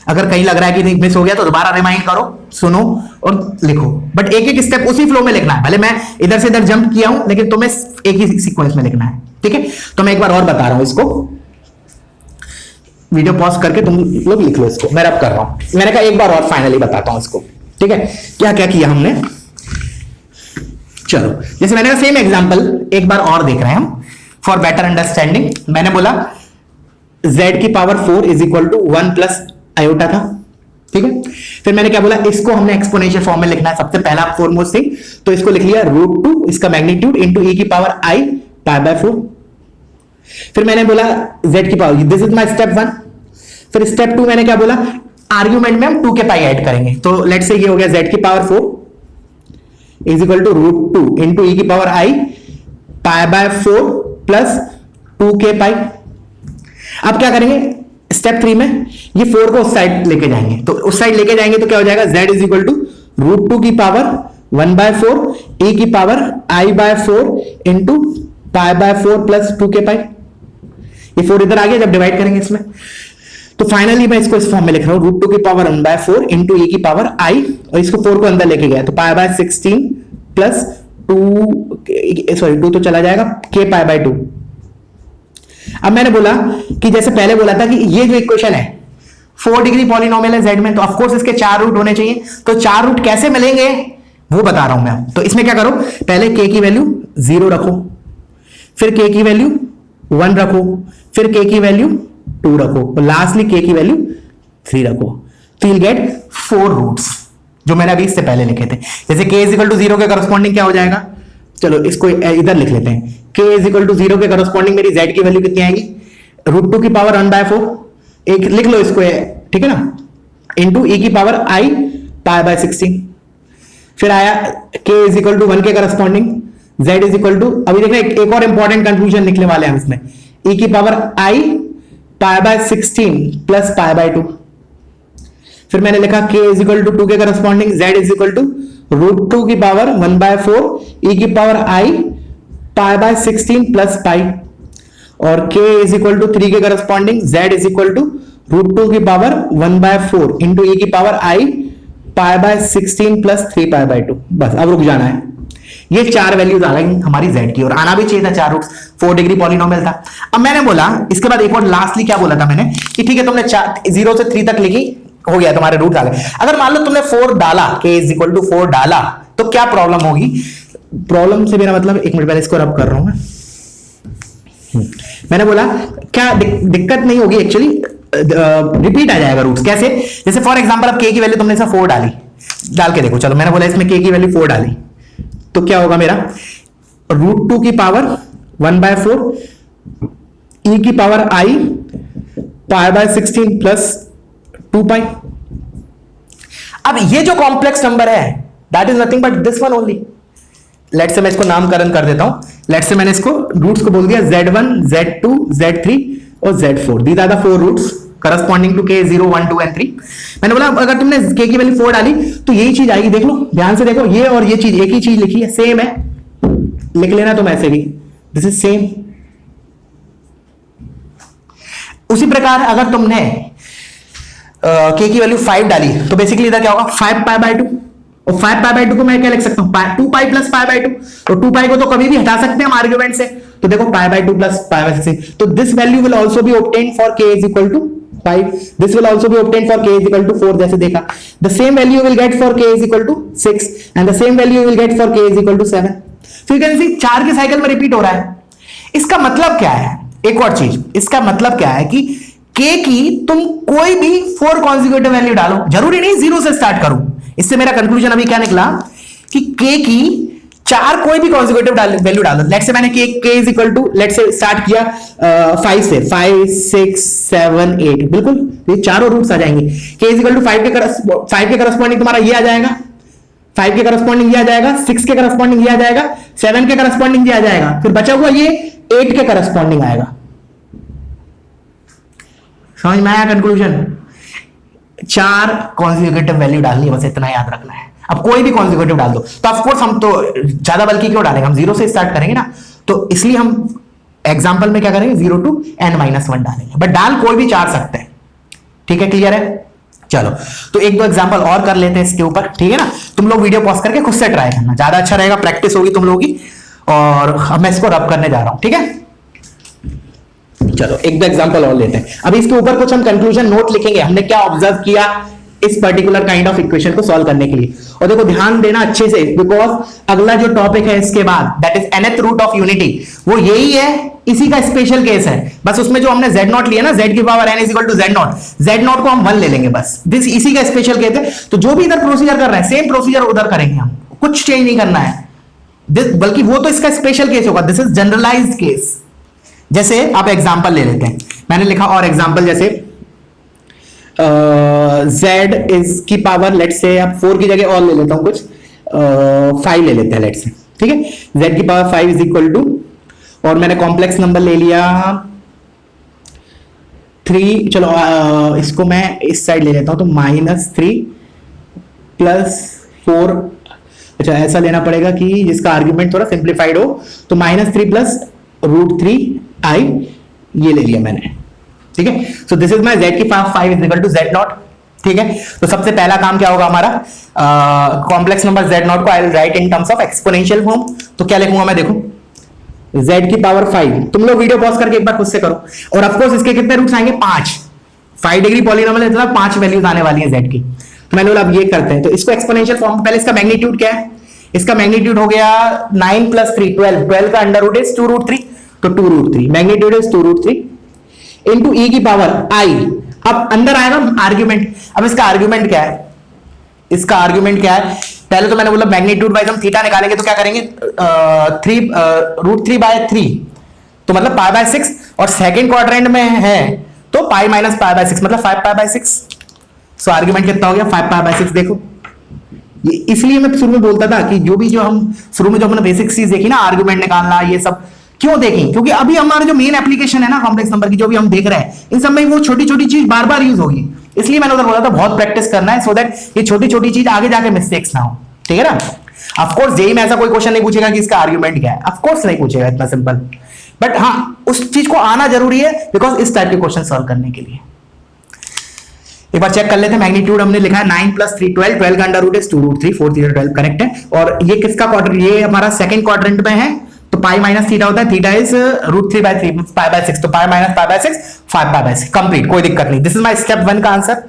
अगर कहीं लग रहा है कि मिस हो गया तो दोबारा रिमाइंड करो, सुनो और लिखो, बट एक एक स्टेप उसी फ्लो में लिखना है। भले मैं इधर से इधर जंप किया हूं, लेकिन तुम्हें एक ही सीक्वेंस में लिखना है, ठीक है। तो मैं एक बार और बता रहा हूं इसको, वीडियो पॉज करके तुम लोग लिख लो इसको, मैं रब कर रहा हूं। मैंने कहा एक बार और फाइनली बताता हूं इसको, ठीक है, क्या क्या किया हमने। चलो जैसे मैंने कहा सेम एग्जांपल एक बार और देख रहे हैं हम फॉर बेटर अंडरस्टैंडिंग। मैंने बोला z की power 4 is equal to 1 plus iota था, ठीक है। फिर मैंने क्या बोला, इसको हमने एक्सपोनेंशियल फॉर्म में लिखना है, सबसे पहला फॉरमोस्ट थिंग, तो इसको लिख लिया √2 इसका मैग्नीट्यूड इंटू e की पावर i पाई बाय 4। फिर मैंने बोला z की power, this is my step 1। फिर स्टेप 2 मैंने क्या बोला, आर्ग्यूमेंट में हम 2 के पाई ऐड करेंगे, तो लेट से ये हो गया z की power 4 is equal to √2 into e की power i pi by 4 plus 2 के पाई। अब क्या करेंगे, स्टेप 3 में ये 4 को उस साइड लेके जाएंगे, तो उस साइड लेके जाएंगे तो क्या हो जाएगा, z इज इक्वल टू √2 की पावर 1/4 e की power i by 4 into pi by 4 plus 2 के पाई। ये 4 इधर आ गया जब डिवाइड करेंगे इसमें, तो फाइनली मैं इसको इस फॉर्म में लिख रहा हूं, √2 की पावर 1/4 इंटू e की पावर i, और इसको 4 को अंदर लेके गया तो पाई बाय 16 प्लस 2 तो चला जाएगा k पाई बाय 2। अब मैंने बोला कि जैसे पहले बोला था कि ये जो इक्वेशन है 4 डिग्री पॉलिनोमियल है z में, तो ऑफकोर्स इसके 4 रूट होने चाहिए। तो 4 रूट कैसे मिलेंगे वो बता रहा हूं मैं। तो इसमें क्या करो, पहले k की वैल्यू 0 रखो, फिर k की वैल्यू 1 रखो, फिर k की वैल्यू 2 रखो, और लास्टली k की वैल्यू 3 रखो, तो you'll get 4 रूट्स जो मैंने अभी इससे पहले लिखे थे। जैसे k इज इक्वल टू 0 के करस्पॉन्डिंग क्या हो जाएगा, चलो इसको इधर लिख लेते हैं, k इज इक्वल टू 0 के करस्पॉन्डिंग मेरी z की वैल्यू कितनी आएगी, √2 की पावर 1/4, एक लिख लो इसको, ठीक है ना, इंटू e की पावर i π/16। फिर आया k इज इक्वल टू 1 के corresponding z is equal to, अभी देखना एक और इंपॉर्टेंट कंक्लूजन निकलने वाले हैं हम इसमें, e की पावर i π/16 प्लस π/2। फिर मैंने लिखा k इज इक्वल टू 2 के corresponding z is equal to √2 की पावर 1/4 e की पावर i π/16 प्लस पाई, और k इज इक्वल टू 3 के corresponding z is equal to √2 की पावर 1/4 इंटू e की पावर i π/16 प्लस 3π/2। बस अब रुक जाना है, ये चार वैल्यूज आ गई हमारी z की, और आना भी चाहिए था, 4 रूट्स, 4 डिग्री पॉलिनोमियल था। अब मैंने बोला इसके बाद एक और लास्टली क्या बोला था मैंने कि ठीक है तुमने 0 से 3 तक लिखी, हो गया, तुम्हारे रूट आ गए। अगर मान लो तुमने 4 डाला, k इज इक्वल टू 4 डाला, तो क्या प्रॉब्लम होगी, प्रॉब्लम से मेरा मतलब, एक मिनट पहले इसको रब कर रहा हूं मैं। मैंने बोला क्या दिक्कत नहीं होगी एक्चुअली, रिपीट आ जाएगा रूट्स। कैसे, जैसे फॉर एग्जांपल अब k की वैल्यू तुमने 4 डाली, डाल के देखो, चलो मैंने बोला इसमें k की वैल्यू 4 डाली, तो क्या होगा मेरा, √2 की पावर 1/4 e की पावर i π/16 प्लस 2π। अब ये जो कॉम्प्लेक्स नंबर है that is nothing but this one only. Let say मैं इसको नामकरण कर देता हूं, लेट से मैंने इसको रूट्स को बोल दिया z1 z2 z3 और z4, these are the 4 roots corresponding to k 0 1 2 and 3। मैंने बोला अगर तुमने k की वैल्यू 4 डाली तो यही चीज आएगी, देख लो ध्यान से देखो, ये और ये चीज एक ही चीज लिखी है, सेम है, लिख लेना तुम ऐसे भी, दिस इज सेम। उसी प्रकार अगर तुमने k की वैल्यू 5 डाली तो बेसिकली इधर क्या होगा, 5π/2, और 5π/2 को मैं क्या लिख सकता हूं, 2π प्लस π/2, तो 2π को तो कभी भी हटा सकते हैं हम आर्ग्यूमेंट से, तो देखो π/2 प्लस π/16, तो this value will also be obtained for k is equal to 5, this will also be obtained for k is equal to 4, जैसे देखा, the same value will get for k is equal to 6 and the same value will get for k is equal to 7। So you can see 4 के cycle में repeat हो रहा है। इसका मतलब क्या है, एक और चीज, इसका मतलब क्या है कि k की तुम कोई भी 4 कॉन्जिक्यूटिव वैल्यू डालो, जरूरी नहीं 0 से स्टार्ट करूं। इससे मेरा कंक्लूजन अभी क्या निकला कि k की 4 कोई भी कॉन्जिक्यूटिव वैल्यू डालो। लेट्स से मैंने k is equal to, let's say start किया 5 से, 5 6 7 8, बिल्कुल ये चारों रूट्स आ जाएंगे। k इज इक्वल टू 5 के करस्पॉन्डिंग तुम्हारा ये आ जाएगा, 5 के करस्पॉन्डिंग ये आ जाएगा, 6 के करस्पॉन्डिंग ये आ जाएगा, 7 के करस्पॉन्डिंग ये आ जाएगा, फिर बचा हुआ ये 8 के करस्पॉन्डिंग आएगा। समझ में आया कंक्लूजन, 4 कॉन्जिक्यूटिव वैल्यू डालनी है, बस इतना याद रखना है। अब कोई भी कॉन्जिक्यूटिव डाल दो, तो ऑफ कोर्स हम तो ज्यादा बल्कि क्यों डालेंगे, हम 0 से स्टार्ट करेंगे ना, तो इसलिए हम एग्जांपल में क्या करेंगे 0 to n-1 डालेंगे, बट डाल कोई भी 4 सकते हैं। ठीक है, क्लियर है? चलो तो एक दो एग्जांपल और कर लेते हैं इसके ऊपर, ठीक है ना। तुम लोग वीडियो पॉज करके खुद से ट्राई करना, ज्यादा अच्छा रहेगा, प्रैक्टिस होगी तुम लोगों की। और अब मैं इसको रब करने जा रहा हूं, ठीक है। चलो एक दो एग्जांपल और लेते हैं। अभी इसके ऊपर कुछ हम कंक्लूजन नोट लिखेंगे, हमने क्या ऑब्जर्व किया इस पर्टिकुलर काइंड ऑफ इक्वेशन को सॉल्व करने के लिए। और देखो ध्यान देना अच्छे से, बिकॉज अगला जो टॉपिक है इसके बाद that is nth root of unity, वो यही है, इसी का स्पेशल केस है। बस उसमें जो हमने z नॉट लिया ना, z की power n is equal to z not को हम 1 ले लेंगे, बस दिस इसी का स्पेशल केस है। तो जो भी इधर प्रोसीजर कर रहे हैं सेम प्रोसीजर उधर करेंगे हम, कुछ चेंज नहीं करना है, बल्कि वो तो इसका स्पेशल केस होगा, दिस इज जनरलाइज्ड केस। जैसे आप एग्जांपल ले लेते हैं, मैंने लिखा और एग्जांपल जैसे z इज की पावर लेट्स से, आप 4 की जगह और ले लेता हूं कुछ 5 ले लेते हैं लेट्स से, ठीक है। z की पावर 5 इज इक्वल टू, और मैंने कॉम्प्लेक्स नंबर ले लिया 3, चलो इसको मैं इस साइड ले लेता हूं, तो -3 प्लस 4, अच्छा ऐसा लेना पड़ेगा कि जिसका आर्ग्यूमेंट थोड़ा सिंप्लीफाइड हो, तो -3 प्लस √3i ये ले लिया मैंने, ठीक है। So this is my z की power 5 is equal to z naught, ठीक है। तो सबसे पहला काम क्या होगा हमारा, कॉम्प्लेक्स नंबर z नॉट को I will write in terms of exponential form. तो क्या लिखूंगा मैं, देखो z की पावर 5, तुम लोग वीडियो पॉज करके एक बार खुद से करो। और ऑफ कोर्स इसके कितने रूट्स आएंगे, 5 डिग्री पॉलिनोमियल है, मतलब 5 वैल्यूज आने वाली है z की। तो मैंने बोला अब ये करते हैं, तो इसको एक्सपोनेंशियल फॉर्म, पहले इसका मैग्नीट्यूड क्या है, इसका मैग्नीट्यूड हो गया 9 प्लस 3 12 का अंडर रूट इज 2√3, तो 2√3 मैग्नीट्यूड इज 2√3 इनटू e की पावर i। अब अंदर आएगा आर्ग्यूमेंट, अब इसका आर्ग्यूमेंट क्या है, इसका आर्ग्यूमेंट क्या है, पहले तो मैंने बोला मैग्नीट्यूड वाइज हम थीटा निकालेंगे तो क्या करेंगे, 3√3/3 तो मतलब π/6, और सेकंड क्वाड्रेंट में है तो पाई माइनस π/6 मतलब 5π/6। सो आर्ग्यूमेंट कितना हो गया 5π/6। देखो ये इसलिए मैं शुरू में बोलता था कि जो हम शुरू में जो हमने बेसिक चीज देखी ना, आर्ग्यूमेंट निकालना ये सब क्यों देखी, क्योंकि अभी हमारा जो मेन एप्लीकेशन है ना कॉम्प्लेक्स नंबर की, जो भी हम देख रहे हैं इन सब में वो छोटी छोटी चीज बार बार यूज होगी। इसलिए मैंने उधर बोला था बहुत प्रैक्टिस करना है, सो दैट ये छोटी छोटी चीज आगे जाके मिस्टेक्स ना हो, ठीक है ना। ऑफकोर्स जेई में ऐसा कोई क्वेश्चन नहीं पूछेगा कि इसका आर्ग्यूमेंट क्या है, ऑफकोर्स नहीं पूछेगा, इतना सिंपल। बट हाँ उस चीज को आना जरूरी है, बिकॉज इस टाइप के क्वेश्चन सॉल्व करने के लिए। एक बार चेक कर लेते हैं, मैग्नीट्यूड हमने लिखा है 9 + 3 12, 12 का अंडर रूट इज 2√3, 4 3 12 करेक्ट है। और ये किसका क्वाड्रेंट, ये हमारा सेकंड क्वाड्रेंट में है, तो पाई माइनस थीटा होता है, थीटा इज √3/3 π/6, तो पाई माइनस π/6 5π/6 कंप्लीट, कोई दिक्कत नहीं। दिस इज माय स्टेप 1 का आंसर।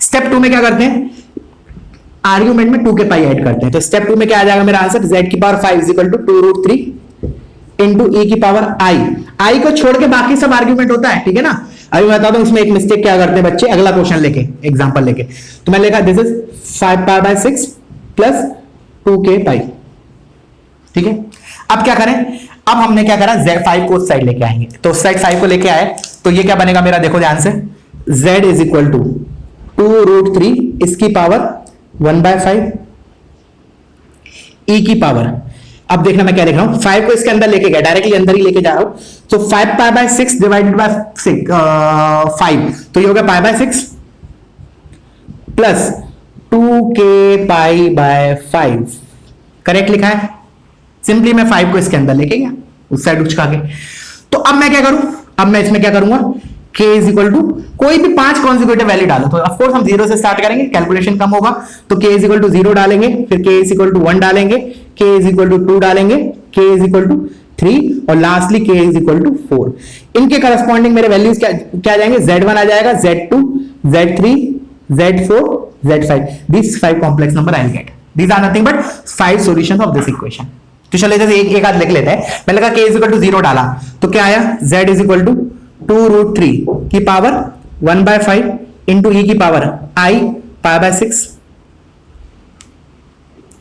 स्टेप 2 में क्या करते हैं, आर्ग्यूमेंट में 2 के पाई ऐड करते हैं, तो स्टेप 2 में क्या आ जाएगा मेरा आंसर, z की पावर 5 = 2√3 इंटू e की पावर i को छोड़ के बाकी सब आर्ग्यूमेंट होता है, ठीक है ना। अभी मैं बताता हूं इसमें एक मिस्टेक क्या करते हैं बच्चे, अगला क्वेश्चन लेके एग्जांपल लेके, तो मैं लिखा दिस इज 5π/6 प्लस 2k पाई, ठीक है। अब क्या करें, अब हमने क्या करा, z5 को उस साइड लेके आएंगे, तो उस साइड 5 को लेके आए तो ये क्या बनेगा मेरा, देखो ध्यान से, z = 2√3 इसकी पावर 1/5 e की पावर, अब देखना मैं क्या लिख रहा हूं, 5 को इसके अंदर लेके गया, डायरेक्टली अंदर ही लेके जा रहा हूं, तो 5π/6 डिवाइडेड बाय 5, तो ये हो गया π/6 प्लस 2k π/5, करेक्ट लिखा है। सिंपली मैं 5 को इसके अंदर लेके गया उस साइड उचका के। तो अब मैं क्या करूं, अब मैं इसमें क्या करूंगा, k = कोई भी 5 कॉन्जिक्यूटिव वैल्यू डालो, तो ऑफ कोर्स हम 0 से स्टार्ट करेंगे, कैलकुलेशन कम होगा, तो k = 0 डालेंगे, फिर k = 1 डालेंगे, k = 2 डालेंगे, k = 3 और लास्टली k = 4। इनके करस्पॉन्डिंग मेरे वैल्यूज क्या जाएंगे, z1 आ जाएगा, z2, z3, z4, z5, these 5 complex number I'll get, these are nothing but 5 solutions of this equation। तो चलिए जैसे एक आध लिख लेते हैं, मैंने कहा k = 0 डाला तो क्या आया, z = 2√3 की पावर 1/5 इंटू e की पावर i π/6।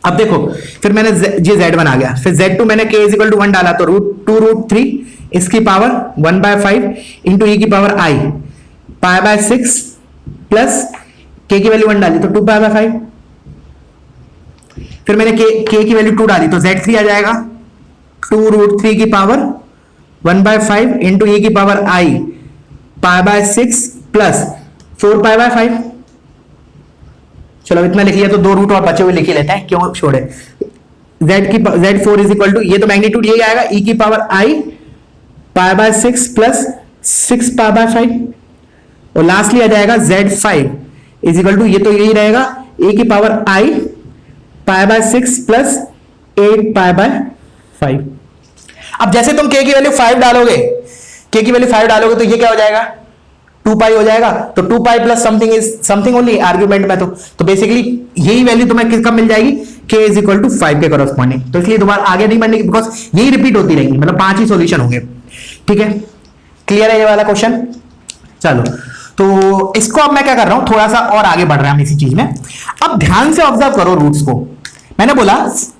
अब देखो फिर मैंने ये z1 आ गया, फिर z2 मैंने k = 1 डाला तो 2√3 इसकी पावर 1/5 इंटू e की पावर i π/6 प्लस k की वैल्यू 1 डाली तो 2π/5, फिर मैंने k की वैल्यू 2 डाली तो z3 आ जाएगा 2√3 की पावर 1/5 इंटू e की पावर i π/6 प्लस 4π/5। चलो इतना लिख लिया तो 2 रूट और बचे हुए लिख ही लेते हैं, क्यों छोड़े। z4 = ये तो मैग्नीट्यूड यही आएगा, e की पावर i π/6 प्लस 6π/5 और लास्टली आ जाएगा z5 = ये तो यही रहेगा, e की पावर i π/6 प्लस 8π/5। अब जैसे तुम k की वैल्यू 5 डालोगे, k की वैल्यू 5 डालोगे तो ये क्या हो जाएगा, 2π हो जाएगा, तो 2π plus something is something only argument में, तो बेसिकली यही वैल्यू तुम्हें किसका मिल जाएगी, k = 5 के करस्पॉन्डिंग। तो इसलिए दोबारा आगे नहीं बढ़ने की, बिकॉज यही रिपीट होती रहेंगी, मतलब 5 ही सॉल्यूशन होंगे, ठीक है। क्लियर है ये वाला क्वेश्चन। चलो तो इसको अब मैं क्या कर रहा हूं, थोड़ा सा और आगे बढ़ रहे हैं हम इसी चीज में। अब ध्यान से ऑब्जर्व करो रूट्स को। मैंने बोला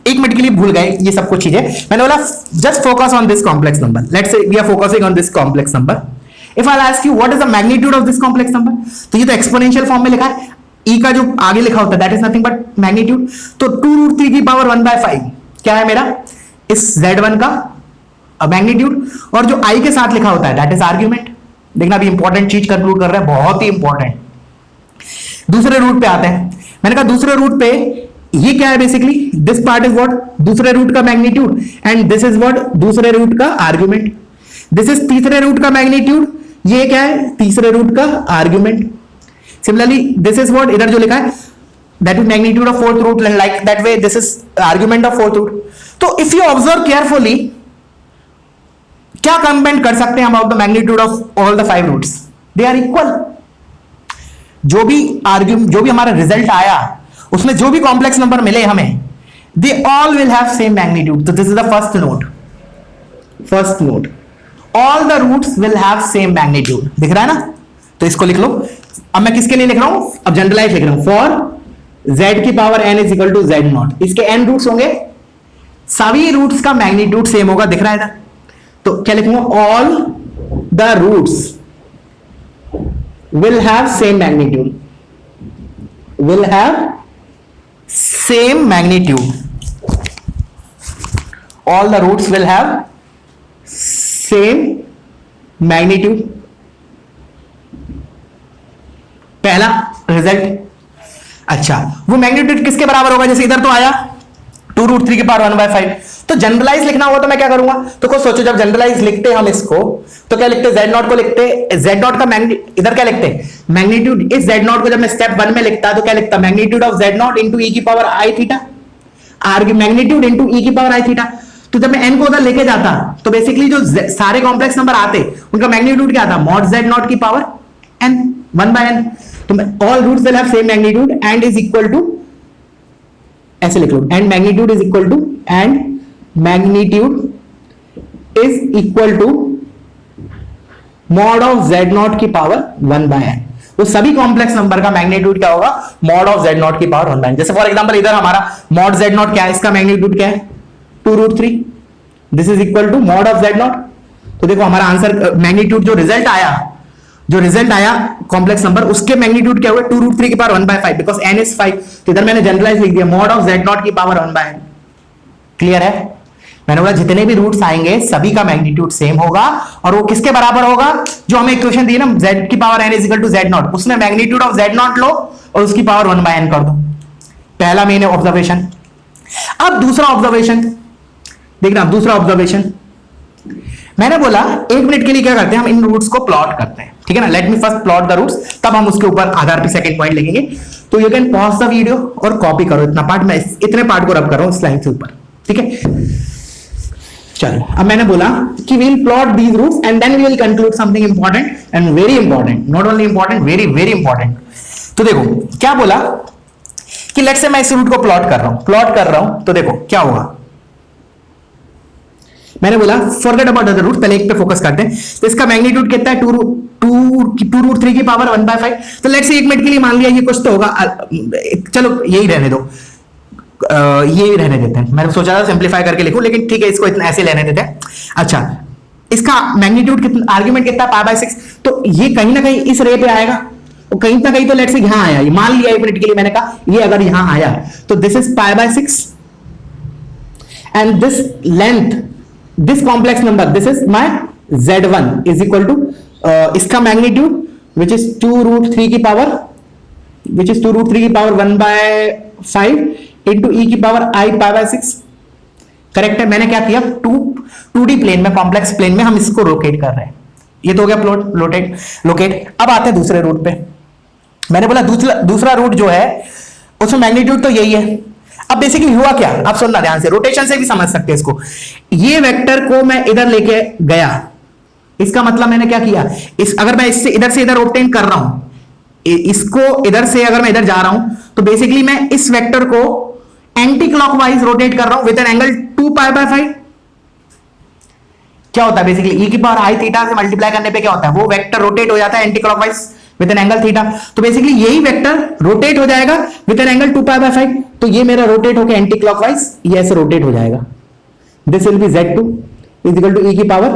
1 मिनट के लिए भूल गए ये सब कुछ चीजें, मैंने बोला just focus on this complex number, let's say we are focusing on this complex number. If I ask you what is the magnitude of this complex number, तो ये तो एक्सपोनेंशियल फॉर्म में लिखा है, e का जो आगे लिखा होता है that is nothing but magnitude. तो 2√3 की पावर 1/5 क्या है मेरा, इस z1 का मैग्नीट्यूड, और जो i के साथ लिखा होता है दैट इज आर्ग्यूमेंट। देखना अभी इंपॉर्टेंट चीज कंक्लूड कर रहे हैं, बहुत ही इंपॉर्टेंट। दूसरे रूट पे आते हैं, मैंने कहा दूसरे रूट पे ये क्या है, basically this part is what, दूसरे रूट का magnitude, and this is what, दूसरे रूट का आर्ग्यूमेंट। दिस इज तीसरे रूट का मैग्नीट्यूड, ये क्या है, तीसरे रूट का argument. Similarly this is what, इधर जो लिखा है that is magnitude of fourth root, like that way this is argument of fourth root. तो इफ यू ऑब्जर्व केयरफुली, क्या कंपेंड कर सकते हैं about the magnitude of all the 5 roots, they are equal. जो भी हमारा रिजल्ट आया उसमें जो भी कॉम्प्लेक्स नंबर मिले हमें, they all will have same magnitude. तो this is the first note, first note, all the roots will have same magnitude. दिख रहा है ना, तो इसको लिख लो। अब मैं किसके लिए लिख रहा हूं, अब जनरलाइज लिख रहा हूं, फॉर z की power n is equal to z naught, इसके n रूट्स होंगे, सभी रूट्स का मैग्नीट्यूड सेम होगा, दिख रहा है इधर, तो क्या लिखूंगा, all the roots will have same magnitude, will have same magnitude, all the roots will have same magnitude. पहला रिजल्ट। अच्छा, वो मैग्नीट्यूड किसके बराबर होगा, जैसे इधर तो आया 2√3 की पावर 1/5, तो जनरलाइज लिखना होगा तो मैं क्या करूंगा, तो कुछ सोचो, जब जनरलाइज लिखते हम इसको तो क्या लिखते, z नॉट को लिखते, z नॉट का इधर क्या लिखते, मैग्नीट्यूड, इस z नॉट को जब मैं स्टेप 1 में लिखता तो क्या लिखता, magnitude of z naught into e की power i theta, r magnitude into e की पावर आई थीटा। तो जब मैं n को उधर लेके जाता तो बेसिकली जो सारे कॉम्प्लेक्स नंबर आते उनका मैग्नीट्यूड क्या था, मॉड z नॉट की पावर n, 1/n। तो all roots will have same magnitude and is equal to, ऐसे लिख लो, and magnitude is equal to, and magnitude is equal to mod of z nought की power 1/n। तो सभी complex number का magnitude क्या होगा, मॉड ऑफ z नॉट की पावर 1/n। जैसे फॉर एग्जांपल इधर हमारा मॉड z नॉट क्या है, इसका मैग्नीट्यूड क्या है 2√3, this is equal to mod of z naught. तो देखो हमारा आंसर मैग्नीट्यूड जो रिजल्ट आया कॉम्प्लेक्स नंबर, उसके मैग्नीट्यूड क्या हुआ 2√3 की पावर 1/5, बिकॉज n इज 5। तो इधर मैंने जनरलाइज लिख दिया मॉड ऑफ z नॉट की पावर 1/n। क्लियर है, मैंने बोला जितने भी रूट्स आएंगे सभी का मैग्नीट्यूड सेम होगा, और वो किसके बराबर होगा, जो हमें इक्वेशन दी ना z की power n is equal to z naught, उसमें मैग्नीट्यूड ऑफ z नॉट लो और उसकी पावर 1/n कर दो। पहला मेन ऑब्जर्वेशन। अब दूसरा ऑब्जर्वेशन देखना, दूसरा ऑब्जर्वेशन मैंने बोला 1 मिनट के लिए क्या करते हैं, हम इन रूट्स को प्लॉट करते हैं, ठीक है ना। Let me first plot the roots, तब हम उसके ऊपर आधार पे सेकंड पॉइंट लिखेंगे। तो you can pause the video और कॉपी करो इतना पार्ट, मैं इतने पार्ट को रब कर रहा हूं इस लाइन से ऊपर, ठीक है। चलो, अब मैंने बोला कि we will plot these roots and then we will conclude something important and very important, not only important, very very important. तो देखो क्या बोला कि लेट्स से मैं इस रूट को प्लॉट कर रहा हूं, तो देखो क्या होगा। मैंने बोला फॉरगेट अबाउट अदर रूट, पहले एक पे फोकस करते हैं। तो इसका मैग्नीट्यूड कितना है 2√3 की पावर 1/5। तो लेट्स से 1 मिनट के लिए मान लिया ये कुछ तो होगा, चलो यही रहने दो, ये रहने देते हैं। मैंने सोचा था सिंप्लीफाई करके लिखूं, लेकिन ठीक है इसको इतना ऐसे लेने देते हैं। अच्छा, इसका मैग्नीट्यूड कितना, आर्ग्यूमेंट कितना, π/6। तो ये कहीं ना कहीं इस रे पे आएगा, और कहीं ना कहीं तो लेट्स से यहां आया, मान लिया 1 मिनट के लिए मैंने कहा ये अगर यहां आया तो this is π/6 and this length, this complex number, this is my z1 is equal to इसका मैग्नीट्यूड विच इज 2√3 की पावर 1/5 इंटू ई की पावर i π/6। करेक्ट है, मैंने क्या किया 2D प्लेन में, कॉम्प्लेक्स प्लेन में हम इसको रोटेट कर रहे हैं। ये तो हो गया लोकेट। अब आते हैं दूसरे रूट पे। मैंने बोला दूसरा रूट जो है उसमें मैग्नीट्यूड तो यही है। अब बेसिकली हुआ क्या, आप सुनना ध्यान से, रोटेशन से भी समझ सकते हैं इसको। ये वेक्टर को मैं इधर लेके गया, इसका मतलब मैंने क्या किया, अगर मैं इससे इधर से इधर ऑब्टेन कर रहा हूं, इसको इधर से अगर मैं इधर जा रहा हूं, तो बेसिकली मैं इस वेक्टर को एंटी क्लॉकवाइज रोटेट कर रहा हूं विद एन एंगल 2π/5। क्या होता है बेसिकली, ई की पावर आई थीटा से मल्टीप्लाई करने पे क्या होता है, वो वेक्टर रोटेट हो जाता है anti clockwise with an angle theta. तो बेसिकली यही वेक्टर रोटेट हो जाएगा विद एन एंगल 2π/5। तो ये मेरा रोटेट होकर एंटी क्लॉकवाइज ये ऐसे रोटेट हो जाएगा। This will be z2 is equal to e की पावर,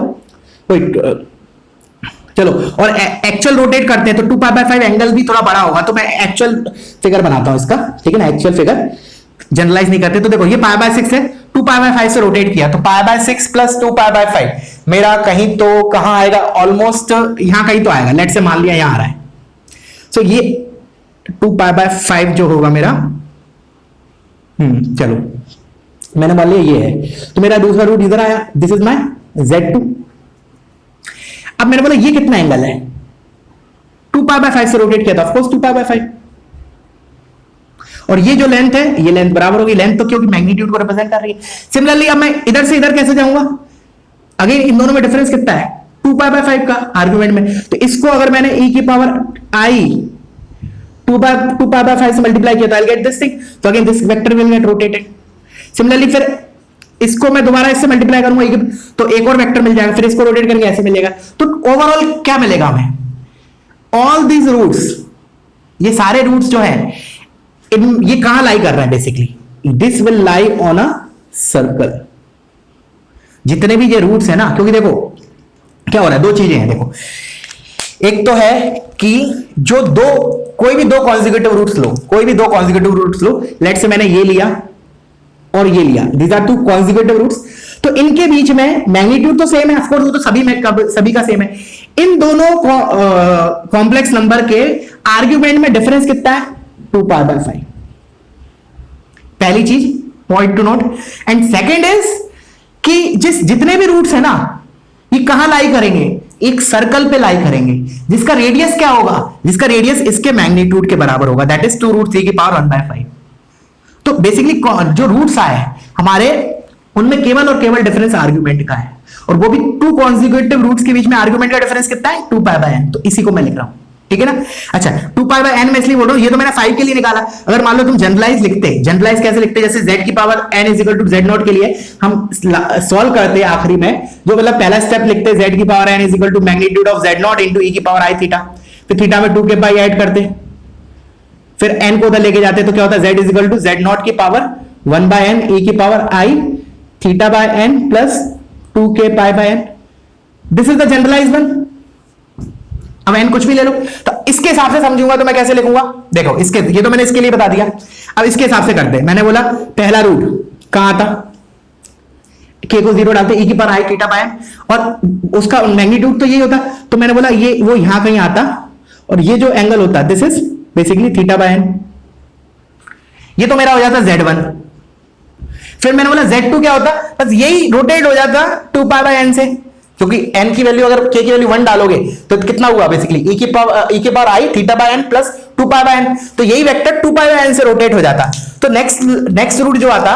चलो, और एक्चुअल रोटेट करते हैं तो 2π/5 एंगल भी थोड़ा बड़ा होगा, तो मैं एक्चुअल फिगर बनाता हूं इसका, ठीक है ना, एक्चुअल फिगर, जनरलाइज नहीं करते। तो देखो ये π/6 है, 2π/5 से रोटेट किया, तो π/6 प्लस 2π/5 मेरा कहीं तो कहां आएगा, ऑलमोस्ट यहां कहीं तो आएगा। लेट से मान लिया यहां आ रहा है, सो ये 2π/5 जो होगा मेरा, चलो मैंने मान लिया ये है, तो मेरा दूसरा रूट इधर आया, दिस इज माय z2। अब मैंने बोला ये कितना एंगल है, 2π/5 से रोटेट किया था, ऑफ कोर्स 2π/5, और ये जो लेंथ है ये लेंथ बराबर होगी, लेंथ तो क्योंकि मैग्नीट्यूड को रिप्रेजेंट कर रही है। सिमिलरली अब मैं इधर से इधर कैसे जाऊंगा, अगेन इन दोनों में डिफरेंस कितना है 2π/5 का आर्गुमेंट में। तो इसको अगर मैंने e की पावर i 2π/5 से मल्टीप्लाई किया तो आई गेट दिस थिंग, तो again this vector will get rotated. Similarly फिर इसको मैं दोबारा इससे मल्टीप्लाई करूंगा तो एक और वेक्टर मिल जाएगा, फिर इसको रोटेट करेंगे ऐसे मिलेगा। तो ओवरऑल क्या मिलेगा हमें, ऑल दीज रूट्स, ये सारे रूट्स जो हैं ये कहां लाई कर रहा है basically, this will lie on a circle. जितने भी ये रूट्स है ना, क्योंकि देखो क्या हो रहा है, दो चीजें हैं देखो। एक तो है कि जो कोई भी दो कॉन्जिक्यूटिव रूट्स लो, कोई भी दो consecutive roots low, let's say मैंने ये लिया और ये लिया, these are two consecutive roots, तो इनके बीच में मैग्नीट्यूड तो सेम है, ऑफ कोर्स वो तो सभी का सेम है। इन दोनों कॉम्प्लेक्स नंबर के आर्ग्यूमेंट में डिफरेंस कितना है, 2π/5। पहली चीज point two note. And second is कि जितने भी रूट्स है ना, ये कहां लाई करेंगे, एक सर्कल पे लाई करेंगे, जिसका रेडियस क्या होगा, जिसका रेडियस इसके मैग्नीट्यूड के बराबर होगा, दैट इज 2√3⁵ तो बेसिकली जो रूट्स आए हमारे, उनमें केवल और केवल डिफरेंस आर्ग्यूमेंट का है, और वो भी टू कॉन्जिक्यूटिव रूट्स के बीच में आर्ग्यूमेंट का डिफरेंस कितना है, 2π/n। तो इसी को मैं लिख रहा हूं, ठीक है ना। अच्छा, 2π/n में इसलिए बोल रहा हूं, ये तो मैंने 5 के लिए निकाला। अगर मान लो तुम जनरलाइज लिखते, जनरलाइज कैसे लिखते, जैसे z⁴n = z0 के लिए हम सॉल्व करते आखिरी में, जो मतलब पहला स्टेप लिखते z⁴n = magnitude of z0 × e⁻i⁻, फिर थीटा में 2k ऐड करते, फिर n को उधर लेके जाते, तो क्या होता है, z = z0⁴1n e⁻i⁻n + 2k⁴n। This is the generalise one. अब n कुछ भी ले लो, तो इसके हिसाब से समझूंगा तो मैं कैसे लिखूंगा, देखो इसके, ये तो मैंने इसके लिए बता दिया। अब इसके हिसाब से करते हैं, मैंने बोला पहला रूट कहां आता, k को 0 डालते e⁻i⁻n, और उसका मैग्नीट्यूड तो यही होता, तो मैंने बोला ये वो यहां कहीं आता, और ये जो एंगल होता दिस इज बेसिकली θ/n। ये तो मेरा हो जाता z1। फिर मैंने बोला z2 क्या होता, बस यही रोटेट हो जाता 2π/n से, क्योंकि n की वैल्यू, अगर k की वैल्यू 1 डालोगे तो कितना हुआ बेसिकली e⁻i⁻n + 2π/n, तो यही वेक्टर 2π/n से रोटेट हो जाता। तो नेक्स्ट रूट जो आता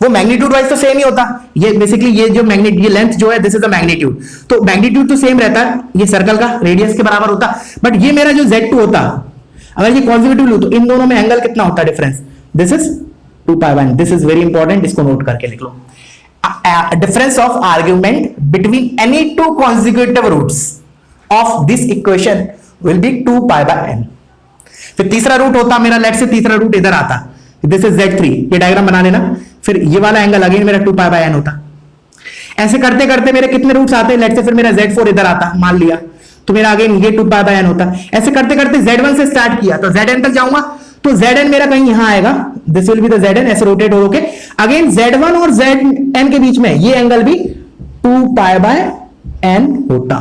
वो मैग्नीट्यूड वाइज तो सेम ही होता, ये बेसिकली ये जो ये लेंथ जो है दिस इज द मैग्नीट्यूड, तो मैग्नीट्यूड तो सेम रहता है, ये सर्कल का रेडियस के बराबर होता, बट ये मेरा जो z2 होता, अगर ये कॉन्जिक्यूटिव लूं तो इन दोनों में एंगल कितना होता difference, this is 2π/n। This is very important, इसको नोट करके लिख लो। Difference of argument between any two consecutive roots of this equation will be 2π/n। फिर तीसरा रूट होता मेरा, लेट से तीसरा रूट इधर आता, दिस इज z3, ये डायग्राम बना लेना, फिर ये वाला एंगल अगेन मेरा 2π/n होता। ऐसे करते करते मेरे कितने रूट्स आते, लेट से फिर मेरा z4 इधर आता, मान लिया, तो मेरा अगेन ये 2π/n होता। ऐसे करते करते z1 से स्टार्ट किया तो zn तक जाऊंगा, तो zn मेरा कहीं यहां आएगा, this will be the zn, ऐसे रोटेट हो के अगेन z1 और zn के बीच में ये एंगल भी 2π/n होता,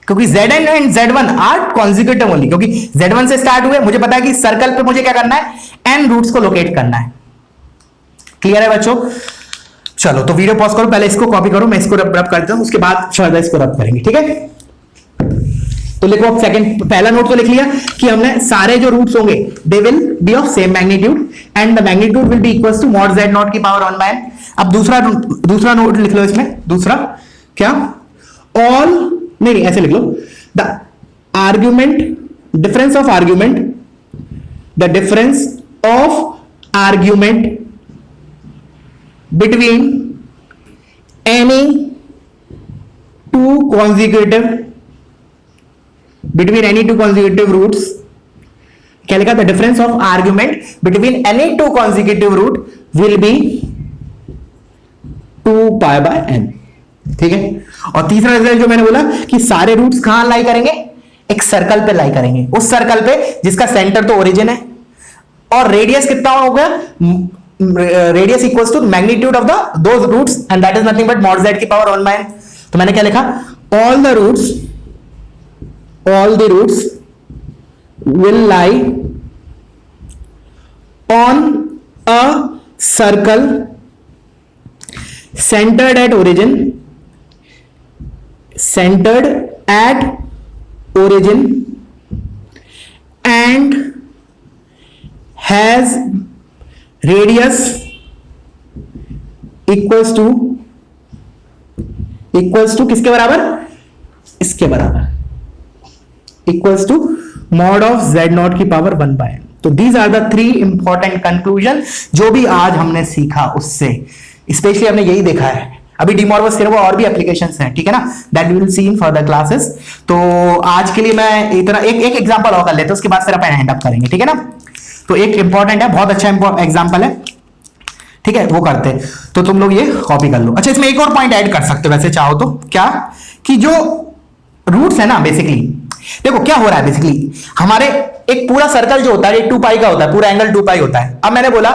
क्योंकि zn and z1 are consecutive only, क्योंकि z1 से स्टार्ट हुए, मुझे पता है कि सर्कल पे मुझे क्या करना है, n रूट्स को लोकेट करना है। क्लियर है बच्चों? चलो तो वीडियो पॉज करो, पहले इसको कॉपी करो, मैं इसको रब कर देता हूं, उसके बाद फर्दर इसको रब करेंगे, ठीक है। तो लिखो अब सेकंड, पहला नोट तो लिख लिया कि हमने सारे जो रूट्स होंगे they will be of same magnitude and the magnitude will be equals to mod z0⁻1/n। अब दूसरा नोट लिख लो इसमें, दूसरा क्या, ऑल नहीं ऐसे लिख लो, the argument, difference of argument, the difference of argument between any two consecutive between any two consecutive roots, क्या लिखा, the difference of argument between any two consecutive root will be 2π/n, ठीक है। और तीसरा रिजल्ट जो मैंने बोला कि सारे रूट्स कहां लाई करेंगे, एक सर्कल पे लाई करेंगे, उस सर्कल पे जिसका सेंटर तो ओरिजिन है, और रेडियस कितना होगा, radius equals to magnitude of the those roots and that is nothing but mod z⁻1/n। तो मैंने क्या लिखा, all the roots will lie on a circle centered at origin and has radius equals to किसके बराबर, इसके बराबर, equals to mod of z0⁻1/n। तो these are the 3 important conclusion जो भी आज हमने सीखा उससे, स्पेशली हमने यही देखा है अभी डी मॉर्गन थ्योरम और भी एप्लीकेशंस हैं, ठीक है ना, that we will see in further classes. तो आज के लिए मैं इतना एक एग्जांपल और कर लेते हैं, उसके बाद फिर अपन एंड अप करेंगे, ठीक है ना। तो एक इंपॉर्टेंट है, बहुत अच्छा एग्जांपल है, ठीक है, वो करते हैं। तो तुम लोग ये कॉपी कर लो। अच्छा, इसमें एक और पॉइंट ऐड कर सकते हो वैसे चाहो तो, क्या कि जो रूट्स है ना, बेसिकली देखो क्या हो रहा है, बेसिकली हमारे एक पूरा सर्कल जो होता है 2 पाई का होता है, पूरा एंगल 2 पाई होता है। अब मैंने बोला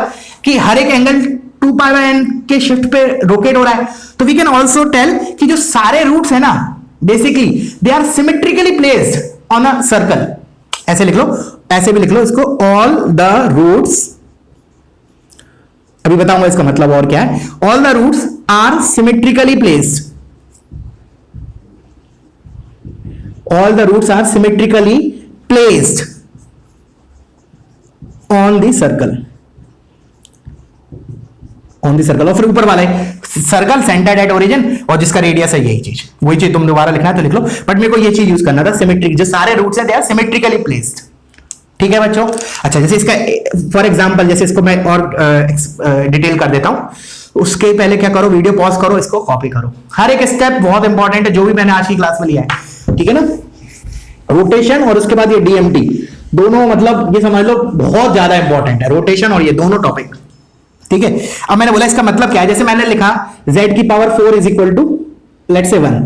कि हर एक एंगल 2 पाई बाय एन के शिफ्ट पे रोटेट हो रहा है, तो वी कैन ऑल्सो टेल कि जो सारे रूट्स है ना, basically they are symmetrically placed on a circle. ऐसे लिख लो, ऐसे भी लिख लो इसको, ऑल द रूट्स, अभी बताऊंगा इसका मतलब और क्या है। All the roots are symmetrically placed, all the roots are symmetrically placed on the circle, on the circle। और फिर ऊपर वाला है सर्कल सेंटर्ड एट ओरिजिन, और जिसका रेडियस है यही चीज, वही चीज तुम दोबारा लिखना है तो लिख लो, बट मेरे को ये चीज यूज करना था, सिमेट्रिक, जो सारे रूट्स हैं दे आर सिमेट्रिकली प्लेस्ड, ठीक है बच्चों। अच्छा, जैसे इसका फॉर एग्जांपल, जैसे इसको मैं और डिटेल कर देता हूं, उसके पहले क्या करो, वीडियो पॉज करो, इसको कॉपी करो। हर एक स्टेप बहुत इंपॉर्टेंट है, जो भी मैंने आज की क्लास में लिया है, ठीक है ना। रोटेशन और उसके बाद ये डीएमटी, दोनों मतलब ये समझ लो बहुत ज्यादा इंपॉर्टेंट है, रोटेशन और ये दोनों टॉपिक, ठीक है। अब मैंने बोला इसका मतलब क्या है, जैसे मैंने लिखा z की power 4 is equal to let's say 1,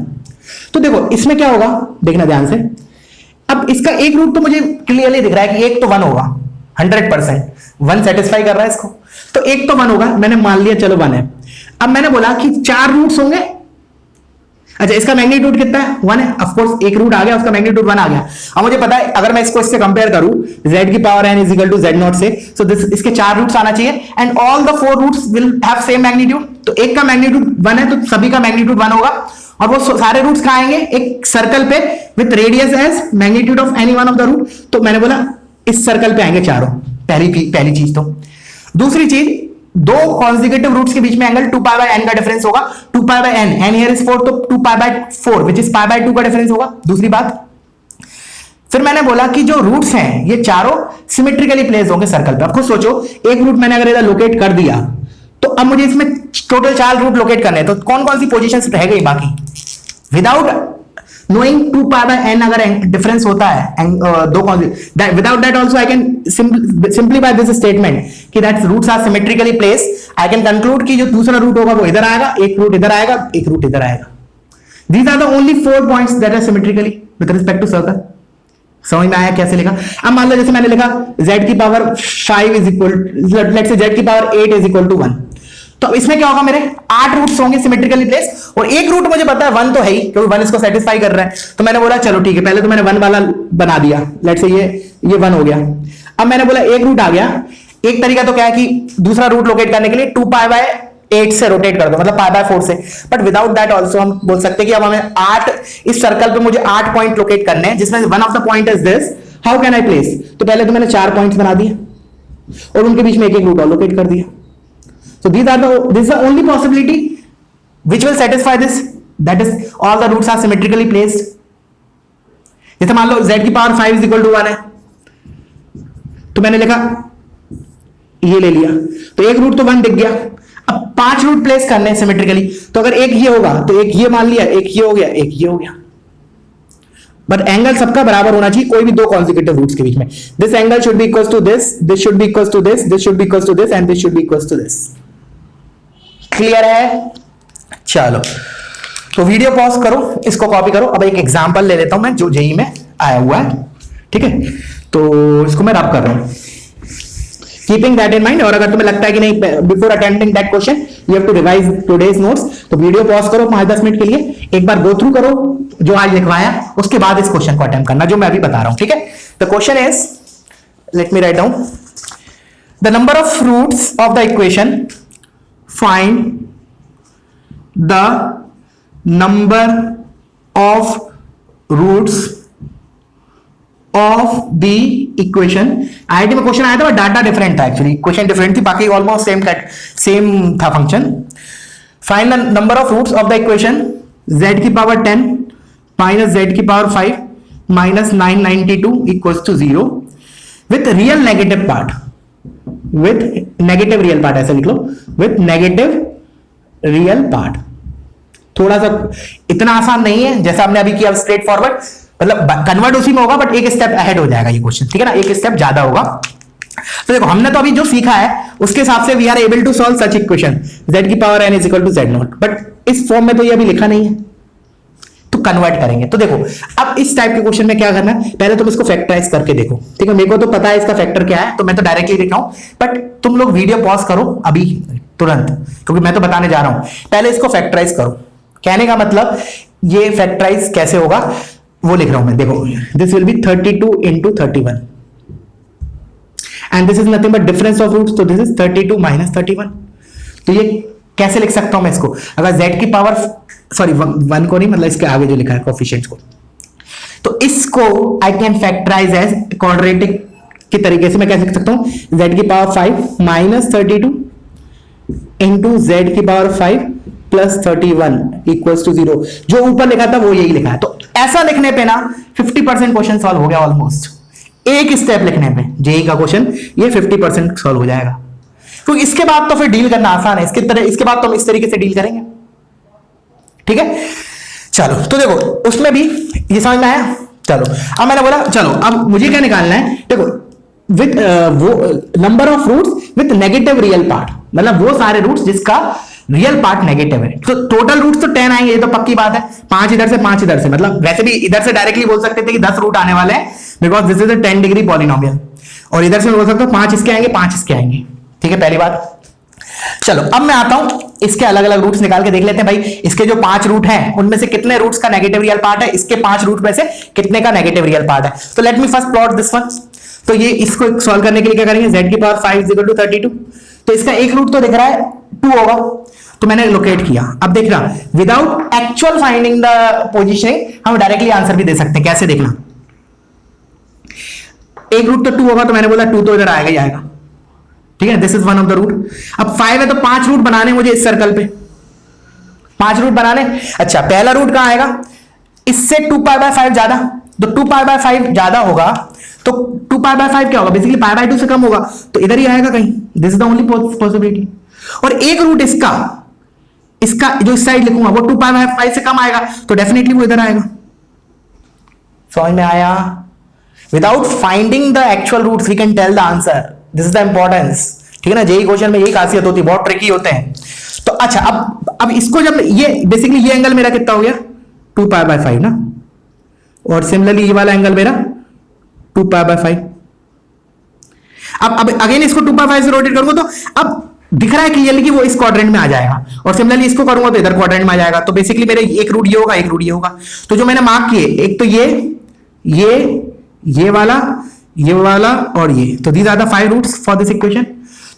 तो देखो इसमें क्या होगा, देखना ध्यान से। अब इसका एक रूट तो मुझे क्लियरली दिख रहा है कि एक तो 1 होगा, 100% 1 सेटिस्फाई कर रहा है इसको, तो एक तो 1 होगा, मैंने मान लिया चलो 1 है। अब मैंने बोला कि 4 रूट्स होंगे। अच्छा, इसका मैग्नीट्यूड कितना है, 1 है, ऑफ कोर्स एक रूट आ गया, उसका मैग्नीट्यूड 1 आ गया। अब मुझे पता है अगर मैं इसको इससे कंपेयर करूं z की power n is equal to z naught से, सो दिस इसके 4 रूट्स आना चाहिए, and all the 4 roots will have same magnitude. तो एक का मैग्नीट्यूड 1 है, तो सभी का मैग्नीट्यूड 1 होगा, और वो सारे रूट्स कहां आएंगे, एक सर्कल पे with radius as magnitude of any one of the root. तो मैंने बोला इस सर्कल पे आएंगे चारों, पहली चीज। तो दूसरी चीज, दो कॉन्जिक्यूटिव रूट्स के बीच में एंगल 2 पाई बाय n का डिफरेंस होगा, 2 pi by n, n here is 4, तो 2 pi by 4 which is pi by 2 का डिफरेंस होगा। दूसरी बात, फिर मैंने बोला कि जो रूट्स हैं ये चारों सिमेट्रिकली प्लेस होंगे सर्कल पे। अब खुद सोचो, एक रूट मैंने अगर इधर लोकेट कर दिया, तो अब मुझे इसमें टोटल 4 रूट लोकेट करने हैं, तो कौन कौन सी पोजीशंस रह गई बाकी, without knowing 2 pi by n अगर डिफरेंस होता है दो without that also I can simply by this statement कि that roots are symmetrically placed I can conclude कि जो दूसरा रूट होगा वो इधर आएगा, एक रूट इधर आएगा, एक रूट इधर आएगा। These are the only 4 points that are symmetrically with respect to circle। समझ में आया कैसे लिखा। अब मान लो जैसे मैंने लिखा z की power 5 is equal, let's say z की पावर 8 इज इक्वल टू 1, तो इसमें क्या होगा, मेरे 8 रूट्स होंगे सिमेट्रिकली प्लेस, और एक रूट मुझे पता है 1 तो है ही, क्योंकि 1 इसको सेटिस्फाई कर रहा है। तो मैंने बोला चलो ठीक है, पहले तो मैंने 1 वाला बना दिया, लेट्स से ये 1 हो गया। अब मैंने बोला एक रूट आ गया, एक तरीका तो क्या है कि दूसरा रूट लोकेट करने के लिए 2 पाई बाय 8 से रोटेट कर दो, मतलब पाई बाय 4 से, बट विदाउट दैट ऑल्सो हम बोल सकते हैं कि अब हमें 8, इस सर्कल पे मुझे 8 पॉइंट लोकेट करने हैं, जिसमें one of the point is this, how can I place. तो पहले तो मैंने 4 पॉइंट्स बना दिए और उनके बीच में एक रूट और लोकेट कर दिया। So this is the only possibility which will satisfy this, that is all the roots are symmetrically placed। जैसे मान लो z की पावर 5 इज इक्वल टू 1 है, तो मैंने लिखा ये ले लिया, तो एक रूट तो 1 दिख गया। अब 5 रूट प्लेस करने हैं सिमेट्रिकली, तो अगर एक ये होगा तो एक ये मान लिया, एक ये हो गया, एक ये हो गया, बट एंगल सबका बराबर होना चाहिए, कोई भी दो कॉन्जिक्यूटिव रूट्स के बीच में। This angle should be equal to this, this should be equal to this, this should be equal to this, and this should be equal to this. Clear है? चलो, तो वीडियो पॉज करो, इसको copy करो। अब एक एग्जांपल ले लेता हूं मैं, जो जेई में आया हुआ है, ठीक है। तो इसको मैं रब कर रहा हूं, कीपिंग दैट इन माइंड। और अगर तुम्हें लगता है कि नहीं, before attempting that question you have to revise today's notes, तो वीडियो पॉज करो 5-10 मिनट के लिए, एक बार गो थ्रू करो जो आज लिखवाया, उसके बाद इस क्वेश्चन को अटेम्प्ट करना जो मैं अभी बता रहा हूं, ठीक है। The question is, let me write down, the number of roots of the equation, find the number of roots of the equation। IIT में क्वेश्चन आया था, डाटा डिफरेंट था, एक्चुअली क्वेश्चन डिफरेंट थी, बाकी ऑलमोस्ट सेम था function. Find the number of roots of the equation z की power 10 minus z की power 5 minus 992 equals to 0 with real negative part, with negative real part, ऐसे लिख लो, with negative real part. थोड़ा सा इतना आसान नहीं है जैसा हमने अभी किया स्ट्रेट फॉरवर्ड, मतलब कन्वर्ट उसी में होगा बट एक स्टेप अहेड हो जाएगा ये क्वेश्चन, ठीक है ना, एक स्टेप ज्यादा होगा। तो देखो हमने तो अभी जो सीखा है उसके हिसाब से we are able to solve such equation z की power n is equal to z naught, but इस फॉर्म में तो ये अभी लिखा नहीं है, तो कन्वर्ट करेंगे। तो देखो अब इस टाइप के क्वेश्चन में क्या करना है, पहले तुम इसको फैक्टराइज करके देखो, ठीक है, मेरे को तो पता है इसका फैक्टर क्या है तो मैं तो डायरेक्टली लिख रहा हूं, बट तुम लोग वीडियो पॉज करो अभी तुरंत, क्योंकि मैं तो बताने जा रहा हूं। पहले इसको फैक्टराइज करो, कहने का मतलब ये फैक्टराइज कैसे होगा वो लिख रहा हूं मैं। देखो this will be 32 into 31 and this is nothing but difference of roots, तो दिस इज 32 minus 31। तो ये कैसे लिख सकता हूं मैं इसको, अगर z की पावर सॉरी वन को नहीं, मतलब इसके आगे जो लिखा है कोफिशिएंट्स को, तो इसको I can factorise as quadratic के तरीके से मैं क्या लिख सकता हूं, z की पावर 5 minus 32 into z की पावर 5 plus 31 equals to 0। जो ऊपर लिखा था वो यही लिखा है, तो ऐसा लिखने पे ना 50% क्वेश्चन सॉल्व हो गया ऑलमोस्ट, एक स्टेप लिखने पे जेई का क्वेश्चन ये 50% सॉल्व हो जाएगा। तो इसके बाद तो फिर डील करना आसान है, इसके बाद तो हम इस तरीके से डील करेंगे, ठीक है। चलो तो देखो उसमें भी ये समझ में आया। चलो अब मैंने बोला चलो अब मुझे क्या निकालना है, देखो विथ वो number of roots with negative real part, मतलब वो सारे रूट्स जिसका रियल पार्ट नेगेटिव है। तो टोटल रूट्स तो 10 आएंगे, ये तो पक्की बात है, 5 इधर से 5 इधर से, मतलब वैसे भी इधर से डायरेक्टली बोल सकते थे कि 10 रूट आने वाले हैं because this is a 10 degree polynomial, और इधर से बोल सकते हो 5 इसके आएंगे 5 इसके आएंगे, ठीक है, पहली बात। चलो अब मैं आता हूं इसके अलग अलग रूट्स निकाल के देख लेते हैं भाई, इसके जो 5 रूट हैं उनमें से कितने रूट्स का नेगेटिव रियल पार्ट है, इसके 5 रूट में से कितने का नेगेटिव रियल पार्ट है। तो late me first plot this one. तो ये इसको सॉल्व करने के लिए क्या करेंगे, z की पावर 5 इज इक्वल टू 32, तो इसका एक रूट तो दिख रहा है 2 होगा, तो मैंने लोकेट किया। अब देख रहा without actual finding the positioning हम डायरेक्टली आंसर भी दे सकते हैं, कैसे देखना, एक रूट तो 2 होगा, तो मैंने बोला 2 तो इधर आएगा ही आएगा, ठीक है, this is one of the root. अब 5 है तो 5 रूट बनाने मुझे इस सर्कल पे, 5 रूट बनाने। अच्छा पहला रूट कहां आएगा, इससे 2π/5 ज्यादा, तो 2π/5 ज्यादा होगा तो 2π/5 क्या होगा, बेसिकली π/2 से कम होगा, तो इधर ही आएगा कहीं, this is the only possibility. और एक रूट इसका जो इस साइड लिखूंगा वो 2π/5 से कम आएगा, तो डेफिनेटली वो इधर आएगा। समझ में आया, without finding the actual roots we can tell the answer, this is the importance, ठीक है ना, जेई क्वेश्चन में यही खासियत होती है, बहुत ट्रिकी होते हैं। तो अच्छा अब इसको जब ये बेसिकली ये एंगल मेरा कितना हो गया 2π/5 ना, और सिमिलरली ये वाला एंगल मेरा 2π/5। अब अगेन इसको 2π/5 से रोटेट करूंगा तो अब दिख रहा है क्लियरली कि वो इस क्वाड्रेंट में आ जाएगा, और सिमिलरली इसको करूंगा तो इधर क्वाड्रेंट में आ जाएगा, तो बेसिकली मेरे एक रूट ये होगा एक रूट ये होगा। तो जो मैंने मार्क किए एक तो ये वाला और ये, तो these are the 5 roots for this equation.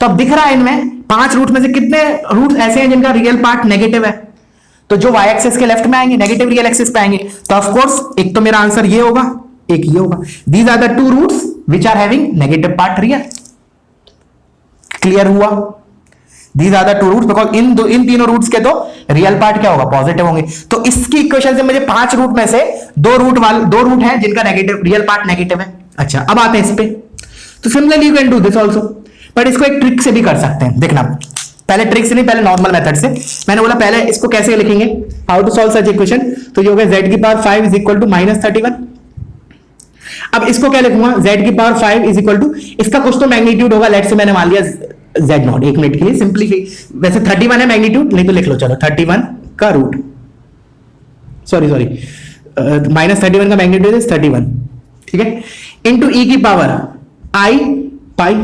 तो अब दिख रहा है इनमें 5 रूट में से कितने रूट्स ऐसे हैं जिनका रियल पार्ट नेगेटिव है, तो जो y एक्सिस के लेफ्ट में आएंगे नेगेटिव रियल एक्सिस पे आएंगे, तो ऑफ कोर्स एक तो मेरा आंसर ये होगा एक ये होगा, these are the 2 roots which are having negative part real. Clear हुआ, these are the 2 roots because इन तीनों रूट्स के तो रियल पार्ट क्या होगा पॉजिटिव होंगे। तो इसकी इक्वेशन से मुझे 5 रूट में से 2 रूट हैं जिनका नेगेटिव रियल पार्ट नेगेटिव है। अच्छा अब आते हैं इस पे, तो similarly you can do this also, but इसको एक ट्रिक से भी कर सकते हैं। देखना पहले ट्रिक से नहीं, पहले नॉर्मल मेथड से। मैंने बोला पहले इसको कैसे लिखेंगे, how to solve such equation, तो ये हो गया z की पावर 5 इज इक्वल टू -31। अब इसको क्या लिखूंगा, z की पावर 5 इज इक्वल टू, इसका कुछ तो मैग्नीट्यूड होगा, लेट से मैंने मान लिया z0, एक मिनट के लिए सिंपलीफाई, वैसे 31 है मैग्नीट्यूड, नहीं तो लिख लो चलो 31 का रूट, सॉरी -31 का मैग्नीट्यूड इज 31, ठीक है, इनटू e की पावर i पाई,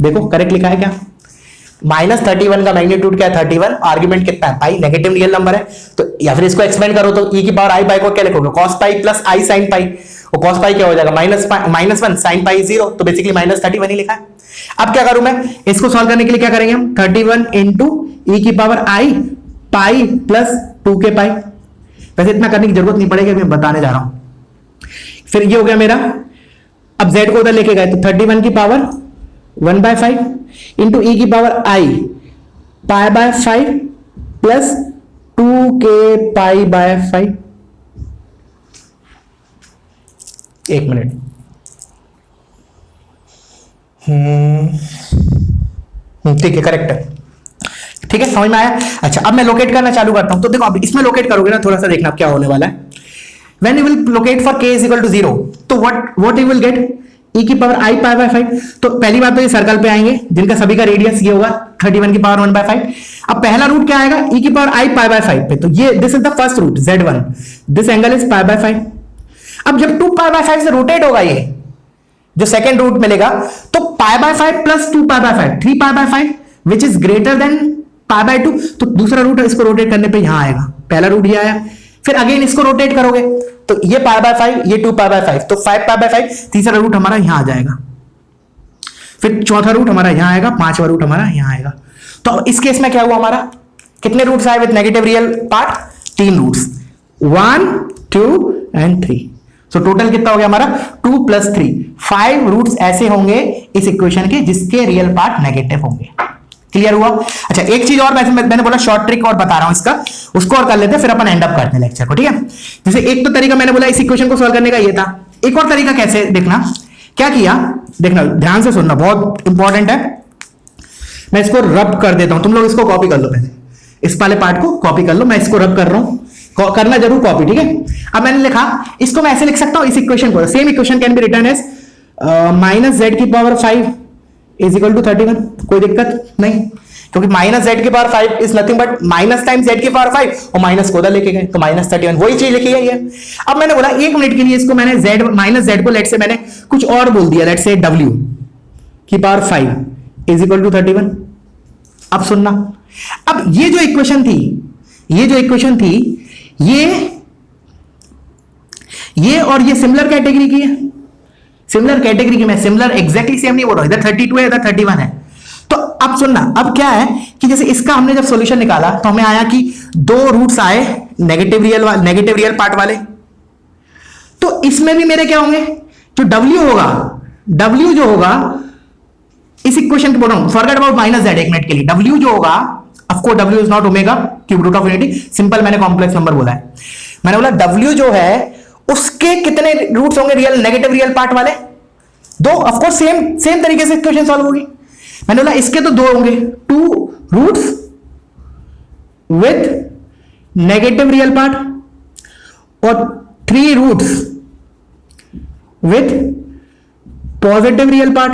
देखो करेक्ट लिखा है क्या, -31 का मैग्नीट्यूड क्या है 31, आर्ग्यूमेंट कितना है पाई, नेगेटिव रियल नंबर है, तो या फिर इसको एक्सपेंड करो तो e की पावर i पाई को क्या लिखोगे cos pi plus i sin पाई, और cos पाई क्या हो जाएगा -1 sin पाई 0, तो बेसिकली -31 ही लिखा है। अब क्या करूं मैं, इसको सॉल्व करने के लिए क्या करेंगे हम, 31 इंटू e की power i pi plus 2k पाई, वैसे इतना करने की जरूरत नहीं पड़ेगी, मैं बताने जा रहा हूं। फिर ये हो गया मेरा, अब z को उधर लेके गए तो 31 की पावर 1/5 इंटू e की पावर i π/5 प्लस 2k π/5, एक मिनट, ठीक है करेक्ट है, ठीक है, समझ में आया? अच्छा, अब मैं लोकेट करना चालू करता हूं। तो देखो अब इसमें लोकेट करोगे ना, थोड़ा सा देखना क्या होने वाला है। When you will locate for k is equal to 0, तो what you will get e की पावर i पाई बाय 5। तो पहली बात तो ये सर्कल पे आएंगे जिनका सभी का रेडियस ये होगा 31 की पावर 1 बाय 5। अब पहला रूट क्या आएगा e की पावर i पाई बाय 5 पे, तो ये this is the first root z1, this angle is pi by 5। अब जब 2 पाई बाय 5 से रोटेट होगा ये जो सेकंड रूट मिलेगा, तो पाई by 5 plus 2 pi by 5, 3 pi by 5 which is greater than pi by 2। तो दूसरा रूट इसको रोटेट करने पे यहां आएगा, पहला रूट ये आया, फिर अगेन इसको रोटेट करोगे तो ये पाई बाय 5, ये 2 पाई बाय 5, तो 5 पाई बाय 5, तीसरा रूट हमारा यहां आ जाएगा, फिर चौथा रूट हमारा यहां आएगा, पांचवा रूट हमारा यहां आएगा। तो इस केस में क्या हुआ, हमारा कितने रूट्स आए with negative real part? 3 roots, 1 2 and 3। So total कितना हो गया हमारा 2 प्लस 3, 5 रूट्स ऐसे होंगे इस इक्वेशन के जिसके रियल पार्ट नेगेटिव होंगे। क्लियर हुआ? अच्छा, एक चीज और मैंने बोला शॉर्ट ट्रिक और बता रहा हूं इसका, उसको और कर लेते हैं, फिर अपन एंड अप करते हैं लेक्चर को। ठीक है, जैसे एक तो तरीका मैंने बोला इस इक्वेशन को सॉल्व करने का ये था, एक और तरीका कैसे देखना, क्या किया देखना, ध्यान से सुनना, बहुत इंपॉर्टेंट है। मैं इसको रब कर देता हूं, तुम लोग इसको कॉपी कर लो, पहले इस वाले पार्ट को कॉपी कर लो, मैं इसको रब कर रहा हूं, करना जरूर कॉपी। ठीक है, अब मैंने लिखा, इसको मैं ऐसे लिख सकता हूं, इस इक्वेशन को, same equation can be written as minus z की पावर 5 इज इक्वल टू 31। कोई दिक्कत नहीं, क्योंकि माइनस जेड की power 5 is nothing but minus time z की पावर 5, और माइनस को उधर लेके गए तो माइनस 31, वही चीज लिखी है ये। अब मैंने बोला 1 मिनट के लिए इसको मैंने जेड माइनस जेड को लेट से मैंने कुछ और बोल दिया, लेट से w की पावर 5 इज इक्वल टू 31। अब सुनना, अब ये जो इक्वेशन थी, ये और ये सिमिलर कैटेगरी की है, सिमिलर कैटेगरी की, मैं सिमिलर एग्जैक्टली सेम नहीं बोल रहा हूं, इधर 32 है इधर 31 है। तो अब सुनना, अब क्या है कि जैसे इसका हमने जब सॉल्यूशन निकाला तो हमें आया कि 2 रूट्स आए नेगेटिव रियल पार्ट वाले, तो इसमें भी मेरे क्या होंगे, जो w जो होगा इस इक्वेशन के, बोल रहा हूं फॉरगेट अबाउट माइनस जेड एक मिनट के लिए, w जो होगा, of course w is not omega cube root of unity, simple मैंने कॉम्प्लेक्स नंबर बोला है, मैंने बोला w जो है उसके कितने रूट्स होंगे रियल नेगेटिव रियल पार्ट वाले? 2। ऑफ कोर्स सेम तरीके से इक्वेशन सॉल्व होगी। मैंने बोला इसके तो 2 होंगे, 2 roots with negative real part और 3 roots with positive real part.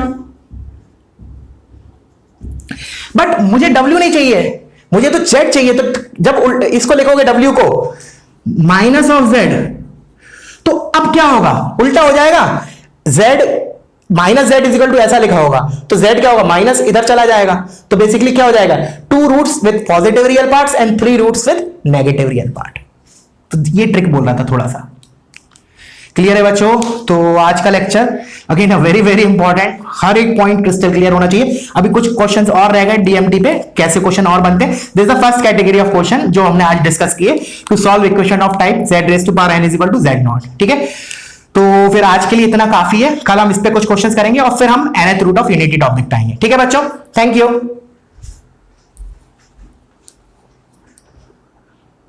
But मुझे w नहीं चाहिए, मुझे तो z चाहिए। तो जब इसको लिखोगे w को माइनस ऑफ z, तो अब क्या होगा, उल्टा हो जाएगा, z minus z is equal to ऐसा लिखा होगा, तो z क्या होगा, माइनस इधर चला जाएगा, तो बेसिकली क्या हो जाएगा, 2 roots with positive real parts and 3 roots with negative real part. तो ये ट्रिक बोल रहा था थोड़ा सा। क्लियर है बच्चों? तो आज का lecture again very very important, हर एक पॉइंट क्रिस्टल क्लियर होना चाहिए। अभी कुछ क्वेश्चंस और रह गए डीएमटी पे, कैसे क्वेश्चन और बनते हैं। This is the first category of question जो हमने आज डिस्कस किए, to solve equation of type z raise to power n is equal to z0। ठीक है, तो फिर आज के लिए इतना काफी है, कल हम इस पे कुछ क्वेश्चंस करेंगे और फिर हम nth root of unity topic पे आएंगे। ठीक है बच्चों, थैंक यू।